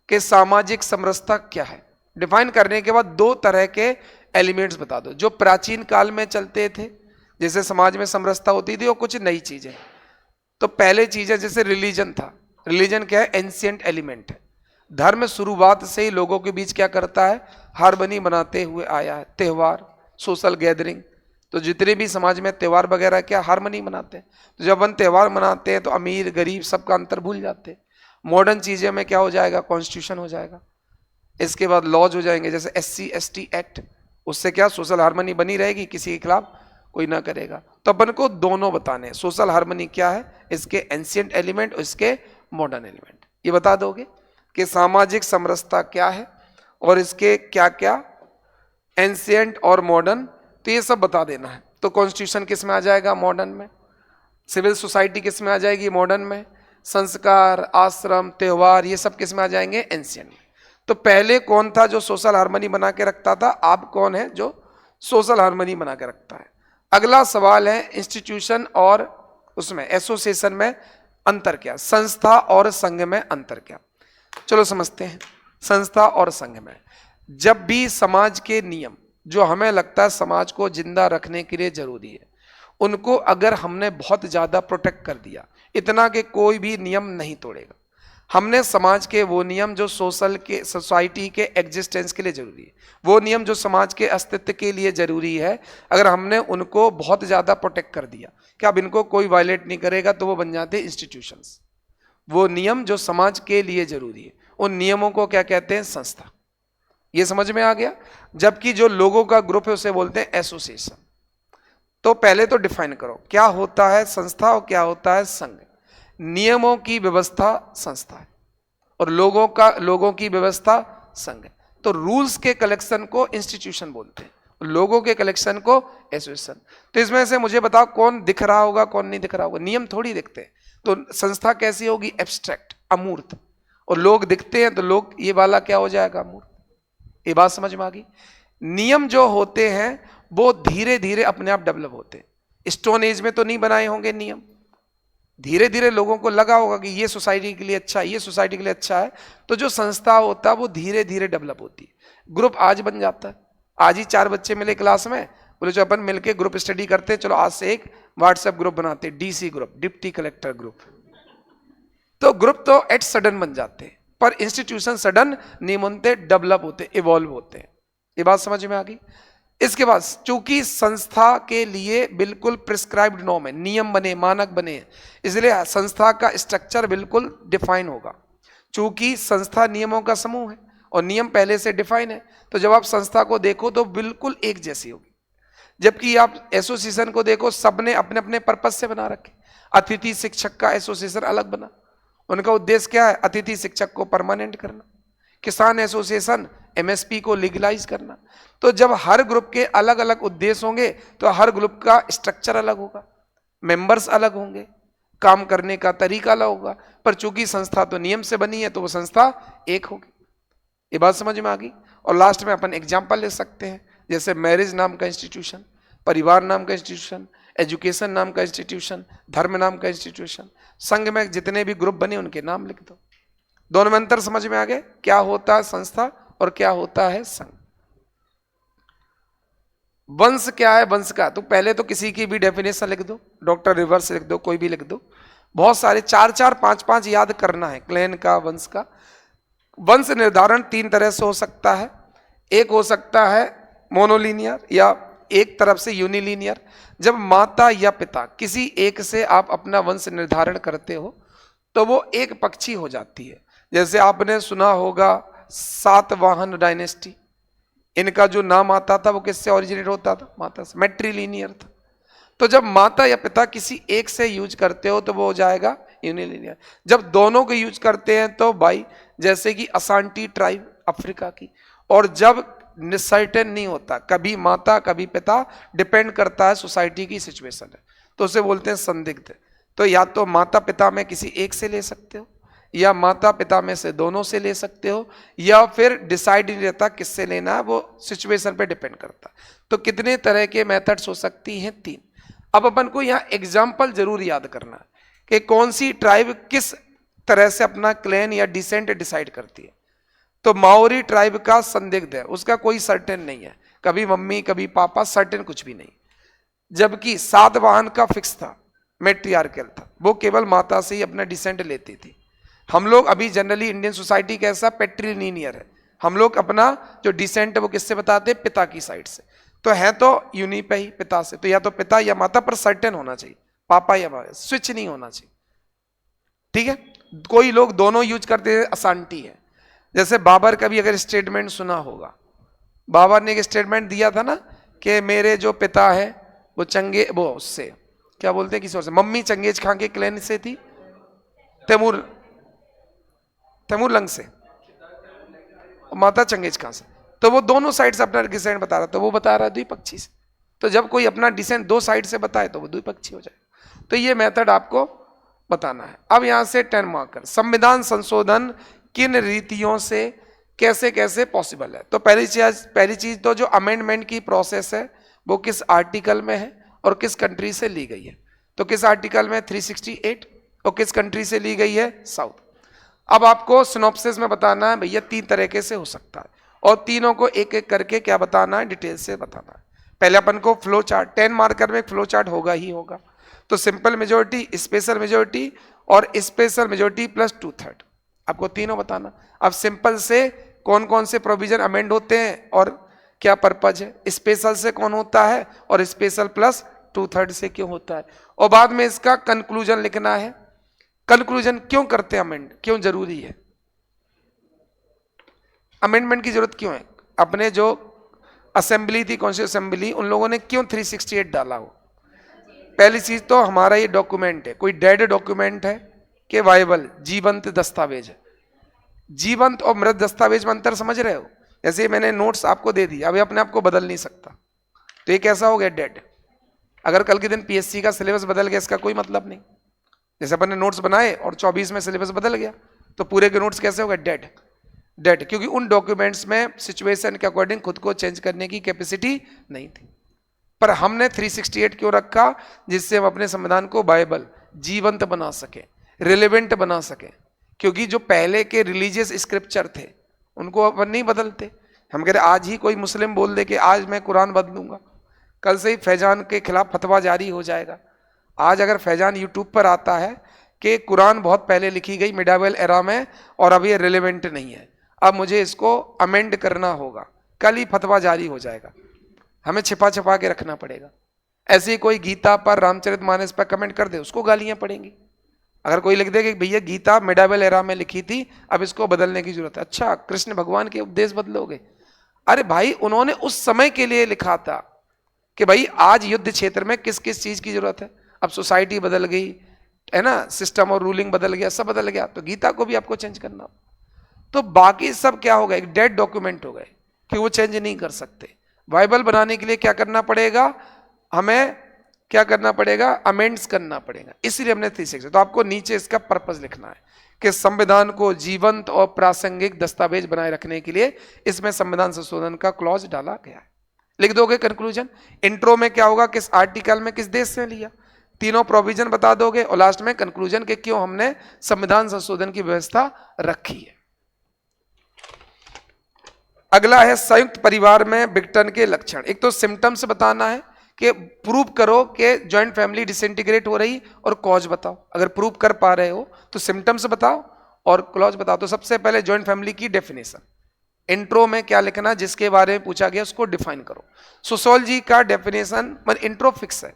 कि सामाजिक समरसता क्या है। डिफाइन करने के बाद दो तरह के एलिमेंट्स बता दो जो प्राचीन काल में चलते थे, जैसे समाज में समरसता होती थी, और कुछ नई चीजें। तो पहले चीजें जैसे रिलीजन था। रिलीजन क्या है? एंशिएंट एलिमेंट है। धर्म शुरुआत से ही लोगों के बीच क्या करता है? हार्मनी बनाते हुए आया है। त्योहार, सोशल गैदरिंग, तो जितने भी समाज में त्योहार वगैरह क्या हार्मनी मनाते हैं। तो जब हम त्योहार मनाते हैं तो अमीर गरीब सबका अंतर भूल जाते हैं। मॉडर्न चीजें में क्या हो जाएगा? कॉन्स्टिट्यूशन हो जाएगा। इसके बाद लॉज हो जाएंगे, जैसे SC ST एक्ट, उससे क्या सोशल हार्मनी बनी रहेगी, किसी के खिलाफ कोई ना करेगा। तो अपन को दोनों बताने, सोशल हार्मनी क्या है, इसके एंशिएंट एलिमेंट और इसके मॉडर्न एलिमेंट। ये बता दोगे कि सामाजिक समरसता क्या है और इसके क्या क्या एंशिएंट और मॉडर्न, तो ये सब बता देना है। तो कॉन्स्टिट्यूशन किस में आ जाएगा? मॉडर्न में। सिविल सोसाइटी किस में आ जाएगी? मॉडर्न में। संस्कार, आश्रम, त्योहार, ये सब किस में आ जाएंगे? एंशिएंट में। तो पहले कौन था जो सोशल हार्मनी बना के रखता था? आप कौन है जो सोशल हार्मनी बना के रखता है? अगला सवाल है इंस्टीट्यूशन और उसमें एसोसिएशन में अंतर क्या? संस्था और संघ में अंतर क्या? चलो समझते हैं। संस्था और संघ में जब भी समाज के नियम जो हमें लगता है समाज को जिंदा रखने के लिए जरूरी है, उनको अगर हमने बहुत ज्यादा प्रोटेक्ट कर दिया, इतना कि कोई भी नियम नहीं तोड़ेगा, हमने समाज के वो नियम जो सोसाइटी के एग्जिस्टेंस के लिए जरूरी है, वो नियम जो समाज के अस्तित्व के लिए जरूरी है, अगर हमने उनको बहुत ज्यादा प्रोटेक्ट कर दिया कि अब इनको कोई वायलेट नहीं करेगा, तो वो बन जाते इंस्टीट्यूशंस। वो नियम जो समाज के लिए जरूरी है, उन नियमों को क्या कहते हैं? संस्था। ये समझ में आ गया। जबकि जो लोगों का ग्रुप है उसे बोलते हैं एसोसिएशन। तो पहले तो डिफाइन करो क्या होता है संस्था और क्या होता है संघ। नियमों की व्यवस्था संस्था है और लोगों की व्यवस्था संघ है। तो रूल्स के कलेक्शन को इंस्टीट्यूशन बोलते हैं, लोगों के कलेक्शन को एसोसिएशन। तो इसमें से मुझे बताओ कौन दिख रहा होगा कौन नहीं दिख रहा होगा? नियम थोड़ी दिखते हैं। तो संस्था कैसी होगी? एब्स्ट्रैक्ट, अमूर्त। और लोग दिखते हैं तो लोग, ये वाला क्या हो जाएगा? अमूर्त। ये बात समझ में आ गई? नियम जो होते हैं वो धीरे धीरे अपने आप डेवलप होते हैं। स्टोन एज में तो नहीं बनाए होंगे नियम, धीरे धीरे लोगों को लगा होगा कि ये सोसाइटी के लिए अच्छा है, ये सोसाइटी के लिए अच्छा है, तो जो संस्था होता है वो धीरे धीरे डेवलप होती है। ग्रुप आज बन जाता है, आज ही 4 बच्चे मिले क्लास में, बोले जो अपन मिलके ग्रुप स्टडी करते हैं, चलो आज से एक व्हाट्सएप ग्रुप बनाते हैं, DC group, deputy collector group. तो ग्रुप तो एट सडन बन जाते हैं, पर इंस्टीट्यूशन सडन नहीं बनते, डेवलप होते, इवॉल्व होते हैं। ये बात समझ में आ गई। इसके बाद चूंकि संस्था के लिए बिल्कुल प्रिस्क्राइब्ड नॉर्म है, नियम बने, मानक बने, इसलिए संस्था का स्ट्रक्चर बिल्कुल डिफाइन होगा। चूंकि संस्था नियमों का समूह है और नियम पहले से डिफाइन है, तो जब आप संस्था को देखो तो बिल्कुल एक जैसी होगी। जबकि आप एसोसिएशन को देखो, सबने अपने अपने पर्पज से बना रखे। अतिथि शिक्षक का एसोसिएशन अलग बना, उनका उद्देश्य क्या है? अतिथि शिक्षक को परमानेंट करना। किसान एसोसिएशन एमएसपी को लीगलाइज करना। तो जब हर ग्रुप के अलग अलग उद्देश्य होंगे तो हर ग्रुप का स्ट्रक्चर अलग होगा, मेंबर्स अलग होंगे, काम करने का तरीका अलग होगा, पर चूंकि संस्था तो नियम से बनी है तो वो संस्था एक होगी। ये बात समझ में आ गई। और लास्ट में अपन एग्जाम्पल ले सकते हैं, जैसे मैरिज नाम का इंस्टीट्यूशन, परिवार नाम का इंस्टीट्यूशन, एजुकेशन नाम का इंस्टीट्यूशन, धर्म नाम का इंस्टीट्यूशन, संघ में जितने भी ग्रुप बने उनके नाम लिख दो। दोनों में अंतर समझ में आ गए, क्या होता है संस्था और क्या होता है संघ। वंश क्या है? वंश का तो पहले तो किसी की भी डेफिनेशन लिख दो, डॉक्टर रिवर्स लिख दो, कोई भी लिख दो। बहुत सारे 4-4, 5-5 याद करना है क्लैन का, वंश का। वंश निर्धारण 3 तरह से हो सकता है। एक हो सकता है मोनोलीनियर या एक तरफ से यूनिलीनियर। जब माता या पिता किसी एक से आप अपना वंश निर्धारण करते हो तो वो एक पक्षी हो जाती है। जैसे आपने सुना होगा सातवाहन डायनेस्टी, इनका जो नाम आता था वो किससे ओरिजिनेट होता था? माता से, मैट्रीलीनियर था। तो जब माता या पिता किसी एक से यूज करते हो तो वो हो जाएगा यूनिलीनियर। जब दोनों को यूज करते हैं तो बाई, जैसे कि असांटी ट्राइब अफ्रीका की। और जब सर्टेन नहीं होता, कभी माता कभी पिता, डिपेंड करता है सोसाइटी की सिचुएशन है, तो उसे बोलते हैं संदिग्ध। तो या तो माता पिता में किसी एक से ले सकते हो, या माता पिता में से दोनों से ले सकते हो, या फिर डिसाइड नहीं रहता किससे लेना है, वो सिचुएशन पे डिपेंड करता है। तो कितने तरह के मेथड्स हो सकती हैं? 3। अब अपन को यहाँ एग्जाम्पल जरूर याद करना है कि कौन सी ट्राइब किस तरह से अपना क्लैन या डिसेंट डिसाइड करती है। तो माओरी ट्राइब का संदिग्ध है, उसका कोई सर्टेन नहीं है, कभी मम्मी कभी पापा, सर्टेन कुछ भी नहीं। जबकि सातवाहन का फिक्स था, मैट्रियार्कल था, वो केवल माता से ही अपना डिसेंट लेती थी। हम लोग अभी जनरली इंडियन सोसाइटी कैसा, पेट्रीलिनियर है। हम लोग अपना जो डिसेंट है वो किससे बताते हैं? पिता की साइड से। तो है तो यूनि पे ही, पिता से। तो या तो पिता या माता, पर सर्टेन होना चाहिए, पापा या माता, स्विच नहीं होना चाहिए। ठीक है। कोई लोग दोनों यूज करते हैं, असांटी है। जैसे बाबर का भी अगर स्टेटमेंट सुना होगा, बाबर ने एक स्टेटमेंट दिया था ना कि मेरे जो पिता है वो चंगे, वो उससे क्या बोलते हैं, किसी और से, मम्मी चंगेज खां के क्लैन से थी, तैमूर लंग से, माता चंगेज खां से। तो वो दोनों साइड से अपना डिसेंट बता रहा था, वो बता रहा है द्विपक्षी से। तो जब कोई अपना डिसेंट 2 साइड से बताए तो वो द्विपक्षी हो जाए। तो ये मेथड आपको बताना है। अब यहां से 10 मार्कर, संविधान संशोधन किन रीतियों से कैसे कैसे पॉसिबल है। तो पहली चीज तो जो अमेंडमेंट की प्रोसेस है वो किस आर्टिकल में है और किस कंट्री से ली गई है। तो किस आर्टिकल में? 368। और किस कंट्री से ली गई है? साउथ। अब आपको सिनॉप्सिस में बताना है भैया 3 तरीके से हो सकता है, और तीनों को एक एक करके क्या बताना है, डिटेल से बताना है। पहले अपन को फ्लो चार्ट, 10 मार्कर में फ्लो चार्ट होगा ही होगा। तो सिंपल मेजोरिटी, स्पेशल मेजोरिटी और स्पेशल मेजोरिटी प्लस 2/3, आपको तीनों बताना। अब सिंपल से कौन कौन से प्रोविजन अमेंड होते हैं और क्या पर्पज है, स्पेशल से कौन होता है और स्पेशल प्लस 2/3 से क्यों होता है, और बाद में इसका कंक्लूजन लिखना है। कंक्लूजन क्यों करते हैं अमेंड, क्यों जरूरी है, अमेंडमेंट की जरूरत क्यों है, अपने जो असेंबली थी, कौन सी असेंबली, उन लोगों ने क्यों 368 डाला हो। पहली चीज तो हमारा ये डॉक्यूमेंट है, कोई डेड डॉक्यूमेंट है कि वाइबल जीवंत दस्तावेज है। जीवंत और मृत दस्तावेज में अंतर समझ रहे हो। जैसे मैंने नोट्स आपको दे दी, अभी अपने आप को बदल नहीं सकता, तो ये कैसा हो गया? डेड। अगर कल के दिन पीएससी का सिलेबस बदल गया, इसका कोई मतलब नहीं। जैसे अपन ने नोट्स बनाए और 24 में सिलेबस बदल गया, तो पूरे के नोट्स कैसे हो गए? डेड। डेड, क्योंकि उन डॉक्यूमेंट्स में सिचुएशन के अकॉर्डिंग खुद को चेंज करने की कैपेसिटी नहीं थी। पर हमने 368 क्यों रखा? जिससे हम अपने संविधान को बाइबल जीवंत बना सके, रिलेवेंट बना सके। क्योंकि जो पहले के रिलीजियस स्क्रिप्चर थे उनको अपन नहीं बदलते। हम कह रहे आज ही कोई मुस्लिम बोल दे कि आज मैं कुरान बदलूंगा, कल से ही फैजान के खिलाफ फतवा जारी हो जाएगा। आज अगर फैजान यूट्यूब पर आता है कि कुरान बहुत पहले लिखी गई मिडावेल एरा में और अब ये रिलेवेंट नहीं है, अब मुझे इसको अमेंड करना होगा, कल ही फतवा जारी हो जाएगा, हमें छिपा छिपा के रखना पड़ेगा। ऐसे ही कोई गीता पर, रामचरितमानस पर कमेंट कर दे, उसको गालियां पड़ेंगी। अगर कोई लिख दे कि भैया गीता मिडावेल एरा में लिखी थी, अब इसको बदलने की जरूरत है। अच्छा, कृष्ण भगवान के उपदेश बदलोगे? अरे भाई, उन्होंने उस समय के लिए लिखा था कि भाई आज युद्ध क्षेत्र में किस किस चीज की जरूरत है। अब सोसाइटी बदल गई है ना, सिस्टम और रूलिंग बदल गया, सब बदल गया, तो गीता को भी आपको चेंज करना। तो बाकी सब क्या हो गए, एक डेड डॉक्यूमेंट हो गए कि वो चेंज नहीं कर सकते। बाइबल बनाने के लिए क्या करना पड़ेगा, हमें क्या करना पड़ेगा, अमेंड्स करना पड़ेगा। इसीलिए हमने 360, तो आपको नीचे इसका पर्पस लिखना है कि संविधान को जीवंत और प्रासंगिक दस्तावेज बनाए रखने के लिए इसमें संविधान संशोधन का क्लॉज डाला गया है। लिख दोगे कंक्लूजन। इंट्रो में क्या होगा, किस आर्टिकल में किस देश से लिया, तीनों प्रोविजन बता दोगे, और लास्ट में कंक्लूजन के क्यों हमने संविधान संशोधन की व्यवस्था रखी है। अगला है संयुक्त परिवार में विघटन के लक्षण। एक तो सिम्टम्स बताना है कि प्रूव करो कि जॉइंट फैमिली डिसइंटीग्रेट हो रही, और कॉज बताओ। अगर प्रूव कर पा रहे हो तो सिम्टम्स बताओ और क्लॉज बताओ। तो सबसे पहले जॉइंट फैमिली की डेफिनेशन, इंट्रो में क्या लिखना, जिसके बारे में पूछा गया उसको डिफाइन करो। सोशियोलॉजी का डेफिनेशन मतलब इंट्रो फिक्स है,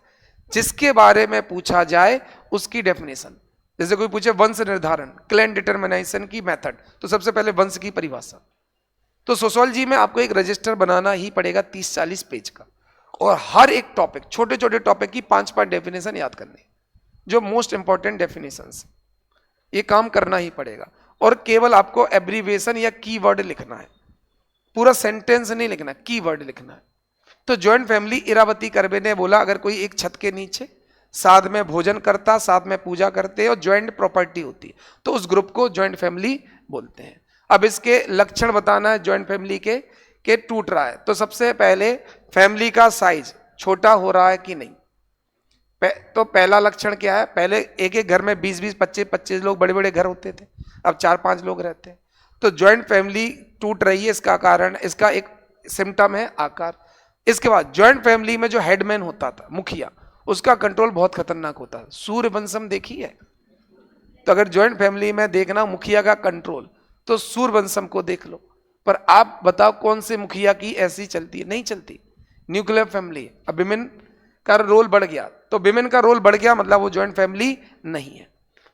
जिसके बारे में पूछा जाए उसकी डेफिनेशन। जैसे कोई पूछे वंश निर्धारण, क्लैन डिटर्मिनेशन की मेथड, तो सबसे पहले वंश की परिभाषा। तो सोशियोलॉजी में आपको एक रजिस्टर बनाना ही पड़ेगा 30-40 पेज का, और हर एक टॉपिक, छोटे छोटे टॉपिक की 5-5 डेफिनेशन याद करनी, जो मोस्ट इंपॉर्टेंट डेफिनेशंस, ये काम करना ही पड़ेगा। और केवल आपको एब्रीविएशन या कीवर्ड लिखना है, पूरा सेंटेंस नहीं लिखना, कीवर्ड लिखना है। तो जॉइंट फैमिली, इरावती करबे ने बोला, अगर कोई एक छत के नीचे साथ में भोजन करता, साथ में पूजा करते और ज्वाइंट प्रॉपर्टी होती, तो उस ग्रुप को जॉइंट फैमिली बोलते हैं। अब इसके लक्षण बताना है जॉइंट फैमिली के टूट रहा है। तो सबसे पहले फैमिली का साइज छोटा हो रहा है कि नहीं। तो पहला लक्षण क्या है, पहले एक एक घर में 20-20, 25-25 लोग, बड़े बड़े घर होते थे, अब 4-5 लोग रहते हैं। तो जॉइंट फैमिली टूट रही है, इसका कारण, इसका एक सिम्टम है आकार। इसके बाद जॉइंट फैमिली में जो हेडमैन होता था, मुखिया, उसका कंट्रोल बहुत खतरनाक होता है। सूर्यवंशम देखी है? तो अगर जॉइंट फैमिली में देखना मुखिया का कंट्रोल, तो सूर्यवंशम को देख लो। पर आप बताओ कौन से मुखिया की ऐसी चलती है? नहीं चलती। न्यूक्लियर फैमिली, अब विमेन का रोल बढ़ गया, तो विमेन का रोल बढ़ गया मतलब वो जॉइंट फैमिली नहीं है।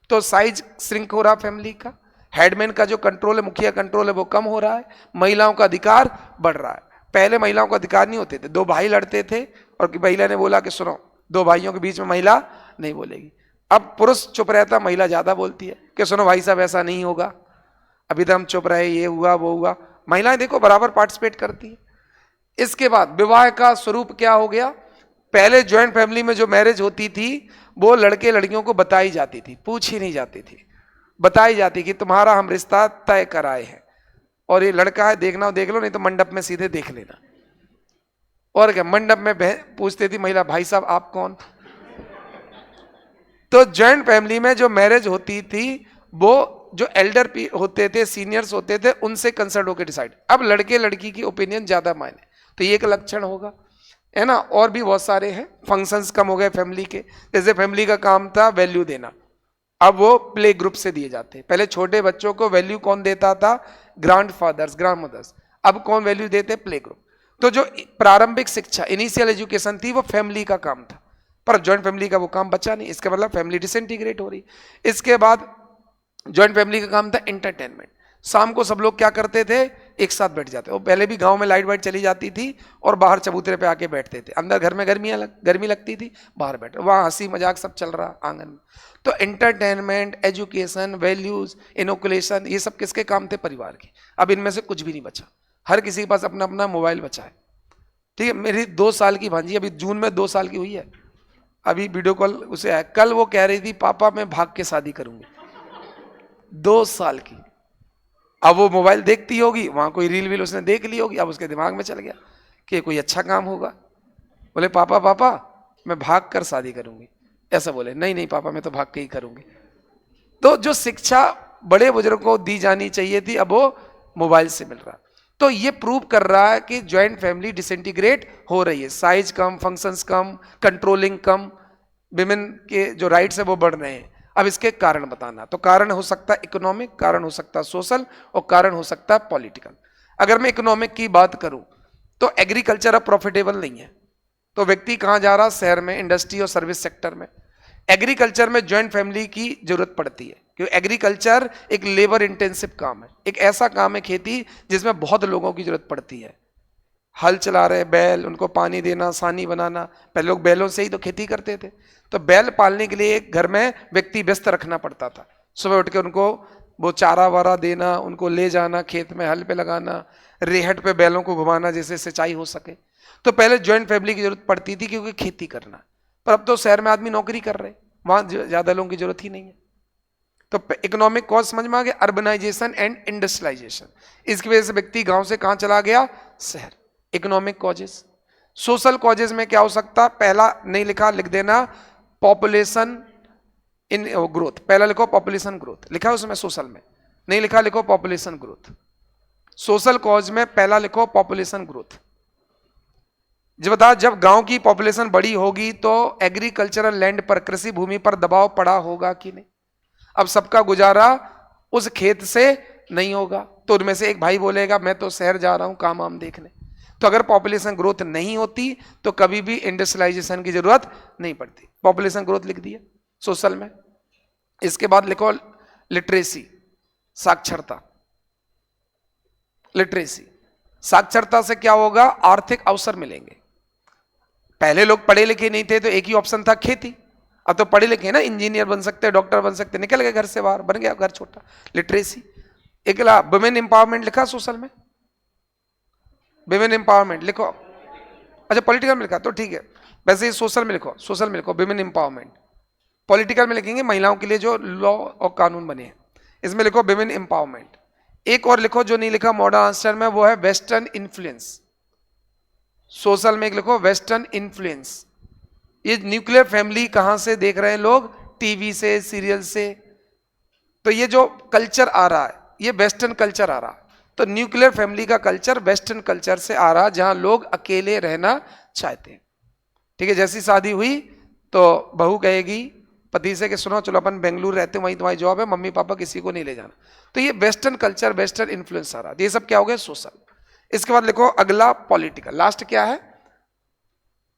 तो साइज श्रिंक हो रहा फैमिली का, हेडमैन का जो कंट्रोल है, मुखिया कंट्रोल है, वो कम हो रहा है, महिलाओं का अधिकार बढ़ रहा है। पहले महिलाओं को अधिकार नहीं होते थे, 2 भाई लड़ते थे और महिला ने बोला कि सुनो, 2 भाइयों के बीच में महिला नहीं बोलेगी। अब पुरुष चुप रहता, महिला ज्यादा बोलती है कि सुनो भाई साहब ऐसा नहीं होगा, अभी तो हम चुप रहे, ये हुआ वो हुआ। महिलाएं देखो बराबर पार्टिसिपेट करती है। इसके बाद विवाह का स्वरूप क्या हो गया, पहले ज्वाइंट फैमिली में जो मैरिज होती थी वो लड़के लड़कियों को बताई जाती थी, पूछी नहीं जाती थी, बताई जाती कि तुम्हारा हम रिश्ता तय कराए हैं, और ये लड़का है, देखना हो देख लो, नहीं तो मंडप में सीधे देख लेना। और क्या, मंडप में पूछती थी महिला, भाई साहब आप कौन? तो ज्वाइंट फैमिली में जो मैरिज होती थी वो जो एल्डर होते थे, सीनियर्स होते थे, उनसे कंसल्ट होकर डिसाइड। अब लड़के लड़की की ओपिनियन ज्यादा मायने, तो ये एक लक्षण होगा, है ना। और भी बहुत सारे हैं। फंक्शंस कम हो गए फैमिली के, जैसे फैमिली का काम था वैल्यू देना, अब वो प्ले ग्रुप से दिए जाते हैं। पहले छोटे बच्चों को वैल्यू कौन देता था? Grandfathers, grand mothers. अब कौन वैल्यू देते? Play group. तो जो प्रारंभिक शिक्षा, इनिशियल एजुकेशन थी, वो फैमिली का काम था, पर ज्वाइंट फैमिली का वो काम बचा नहीं। इसका मतलब फैमिली डिसइंटीग्रेट हो रही। इसके बाद ज्वाइंट फैमिली का काम था एंटरटेनमेंट। शाम को सब लोग क्या करते थे? एक साथ बैठ जाते। वो पहले भी गांव में लाइट वाइट चली जाती थी और बाहर चबूतरे पे आके बैठते थे। अंदर घर में गर्मी लगती थी, बाहर बैठे, वहां हंसी मजाक सब चल रहा आंगन में। तो एंटरटेनमेंट, एजुकेशन, वैल्यूज, इनोकुलेशन, ये सब किसके काम थे? परिवार के। अब इनमें से कुछ भी नहीं बचा, हर किसी के पास अपना अपना मोबाइल बचा है। ठीक है, मेरी 2 साल की भांजी अभी जून में 2 साल की हुई है, अभी वीडियो कॉल उसे आया, कल वो कह रही थी पापा मैं भाग के शादी करूंगी, 2 साल की। अब वो मोबाइल देखती होगी, वहां कोई रील वील उसने देख ली होगी, अब उसके दिमाग में चल गया कि कोई अच्छा काम होगा, बोले पापा पापा मैं भाग कर शादी करूंगी। ऐसा बोले, नहीं नहीं पापा मैं तो भाग के ही करूंगी। तो जो शिक्षा बड़े बुजुर्गों को दी जानी चाहिए थी, अब वो मोबाइल से मिल रहा। तो ये प्रूव कर रहा है कि ज्वाइंट फैमिली डिसइंटीग्रेट हो रही है, साइज कम, फंक्शंस कम, कंट्रोलिंग कम, विमेन के जो राइट्स है वो बढ़ रहे हैं। अब इसके कारण बताना, तो कारण हो सकता है इकोनॉमिक, कारण हो सकता है सोशल, और कारण हो सकता है पॉलिटिकल। अगर मैं इकोनॉमिक की बात करूं तो एग्रीकल्चर अब प्रॉफिटेबल नहीं है, तो व्यक्ति कहां जा रहा, शहर में, इंडस्ट्री और सर्विस सेक्टर में। एग्रीकल्चर में ज्वाइंट फैमिली की जरूरत पड़ती है, क्योंकि एग्रीकल्चर एक लेबर इंटेंसिव काम है, एक ऐसा काम है खेती जिसमें बहुत लोगों की जरूरत पड़ती है। हल चला रहे बैल, उनको पानी देना, सानी बनाना, पहले लोग बैलों से ही तो खेती करते थे। तो बैल पालने के लिए एक घर में व्यक्ति व्यस्त रखना पड़ता था, सुबह उठ के उनको वो चारा वारा देना, उनको ले जाना खेत में, हल पे लगाना, रेहट पे बैलों को घुमाना जिससे सिंचाई हो सके। तो पहले ज्वाइंट फैमिली की जरूरत पड़ती थी क्योंकि खेती करना। पर अब तो शहर में आदमी नौकरी कर रहे, वहां ज्यादा लोगों की जरूरत ही नहीं है। तो इकोनॉमिक कॉज समझ में आ गया, अर्बनाइजेशन एंड इंडस्ट्रियलाइजेशन। इसकी वजह से व्यक्ति गांव से कहां चला गया, शहर। Economic causes. सोशल कॉजेस में क्या हो सकता, पहला नहीं लिखा, लिख देना, पॉपुलेशन इन ग्रोथ। पहला लिखो पॉपुलेशन ग्रोथ, लिखा है उसमें सोशल में, नहीं लिखा लिखो पॉपुलेशन ग्रोथ। सोशल कॉज में पहला लिखो पॉपुलेशन ग्रोथ। जब बता, जब गांव की पॉपुलेशन बड़ी होगी तो एग्रीकल्चरल लैंड पर, कृषि भूमि पर दबाव पड़ा होगा कि नहीं। अब सबका गुजारा उस खेत से नहीं होगा, तो उनमें से एक भाई बोलेगा मैं तो शहर जा रहा हूं काम वाम देखने। तो अगर पॉपुलेशन ग्रोथ नहीं होती तो कभी भी इंडस्ट्रियलाइजेशन की जरूरत नहीं पड़ती। पॉपुलेशन ग्रोथ लिख दिया सोशल में। इसके बाद लिखो लिटरेसी, साक्षरता। लिटरेसी, साक्षरता से क्या होगा, आर्थिक अवसर मिलेंगे। पहले लोग पढ़े लिखे नहीं थे तो एक ही ऑप्शन था खेती, अब तो पढ़े लिखे ना, इंजीनियर बन सकते, डॉक्टर बन सकते, निकल गए घर से बाहर, बन गया घर छोटा। लिटरेसी। एक वुमेन एम्पावरमेंट लिखा सोशल में, वुमेन एम्पावरमेंट लिखो। अच्छा पॉलिटिकल में लिखा तो ठीक है, वैसे ही सोशल में लिखो, सोशल में लिखो वुमेन एम्पावरमेंट। पॉलिटिकल में लिखेंगे महिलाओं के लिए जो लॉ और कानून बने हैं, इसमें लिखो वुमेन एम्पावरमेंट। एक और लिखो जो नहीं लिखा मॉडर्न आंसर में, वो है वेस्टर्न इन्फ्लुएंस। सोशल में एक लिखो वेस्टर्न इन्फ्लुएंस। ये न्यूक्लियर फैमिली कहां से देख रहे हैं लोग, टीवी से, सीरियल से। तो ये जो कल्चर आ रहा है ये वेस्टर्न कल्चर आ रहा है। तो न्यूक्लियर फैमिली का कल्चर वेस्टर्न कल्चर से आ रहा, जहां लोग अकेले रहना चाहते हैं। ठीक है, जैसी शादी हुई तो बहू कहेगी पति से कि सुनो चलो अपन बेंगलुरु रहते हैं, वहीं तुम्हारी जॉब है, मम्मी पापा किसी को नहीं ले जाना। तो ये वेस्टर्न कल्चर, वेस्टर्न इन्फ्लुएंस आ रहा, ये सब क्या हो गया, सोशल। इसके बाद लिखो अगला पॉलिटिकल, लास्ट क्या है,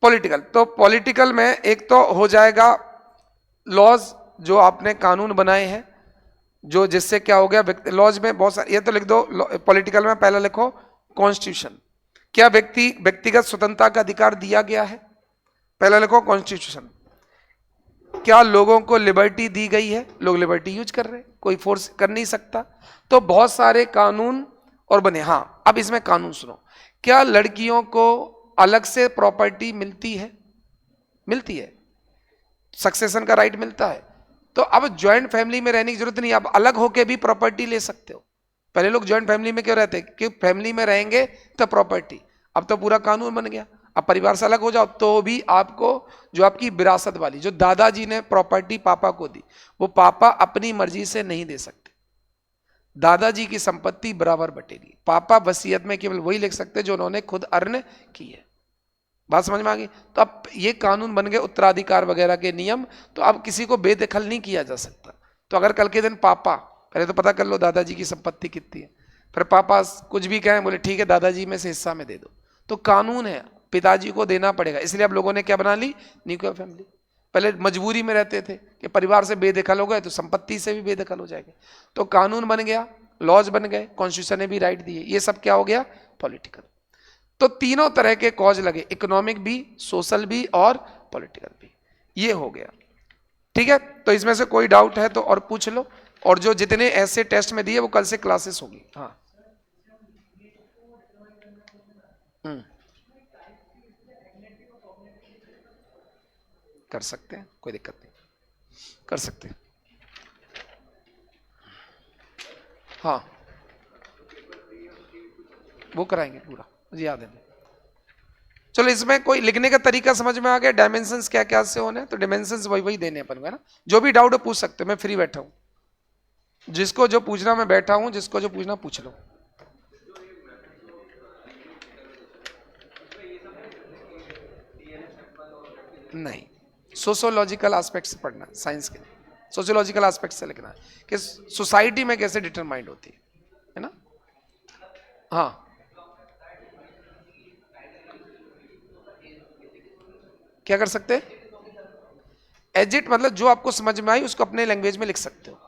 पॉलिटिकल। तो पॉलिटिकल में एक तो हो जाएगा लॉज, जो आपने कानून बनाए हैं, जो जिससे क्या हो गया, लॉज में बहुत सारे, ये तो लिख दो पॉलिटिकल में। पहला लिखो कॉन्स्टिट्यूशन, क्या व्यक्तिगत स्वतंत्रता का अधिकार दिया गया है, पहला लिखो कॉन्स्टिट्यूशन। क्या लोगों को लिबर्टी दी गई है, लोग लिबर्टी यूज कर रहे हैं, कोई फोर्स कर नहीं सकता। तो बहुत सारे कानून और बने। हाँ अब इसमें कानून सुनो, क्या लड़कियों को अलग से प्रॉपर्टी मिलती है, मिलती है, सक्सेशन का राइट मिलता है। तो अब ज्वाइंट फैमिली में रहने की जरूरत नहीं, अब अलग होके भी प्रॉपर्टी ले सकते हो। पहले लोग ज्वाइंट फैमिली में क्यों रहते, कि फैमिली में रहेंगे तो प्रॉपर्टी। अब तो पूरा कानून बन गया, अब परिवार से अलग हो जाओ तो भी आपको जो आपकी विरासत वाली, जो दादाजी ने प्रॉपर्टी पापा को दी, वो पापा अपनी मर्जी से नहीं दे सकते। दादाजी की संपत्ति बराबर बटेगी। पापा वसीयत में केवल वही लिख सकते जो उन्होंने खुद अर्न की है। बात समझ में आ गई। तो अब ये कानून बन गए, उत्तराधिकार वगैरह के नियम, तो अब किसी को बेदखल नहीं किया जा सकता। तो अगर कल के दिन पापा, पहले तो पता कर लो दादाजी की संपत्ति कितनी है, फिर पापा कुछ भी कहें, बोले ठीक है दादाजी में से हिस्सा में दे दो, तो कानून है पिताजी को देना पड़ेगा। इसलिए अब लोगों ने क्या बना ली, न्यूक्लियर फैमिली। पहले मजबूरी में रहते थे कि परिवार से बेदखल हो गए तो संपत्ति से भी बेदखल हो जाएंगे। तो कानून बन गया, लॉज बन गए, कॉन्स्टिट्यूशन ने भी राइट दिए, ये सब क्या हो गया, पॉलिटिकल। तो तीनों तरह के कॉज लगे, इकोनॉमिक भी, सोशल भी और पॉलिटिकल भी, ये हो गया। ठीक है, तो इसमें से कोई डाउट है तो और पूछ लो। और जो जितने ऐसे टेस्ट में दिए वो कल से क्लासेस होगी। हाँ कर सकते हैं, कोई दिक्कत नहीं, कर सकते हैं। हाँ वो कराएंगे पूरा, मुझे याद है। चलो इसमें कोई लिखने का तरीका समझ में आ गया, डायमेंशंस क्या क्या से होने, तो डायमेंशंस वही वही देने अपन को, है ना। जो भी डाउट पूछ सकते हो, मैं फ्री बैठा हूँ, जिसको जो पूछना मैं बैठा हूँ, जिसको जो पूछना पूछ लो। नहीं, सोशियोलॉजिकल एस्पेक्ट से पढ़ना, साइंस के सोशियोलॉजिकल एस्पेक्ट से लिखना है कि सोसाइटी में कैसे डिटरमाइंड होती है ना। हाँ, क्या कर सकते हैं, एजिट मतलब जो आपको समझ में आई उसको अपने लैंग्वेज में लिख सकते हो।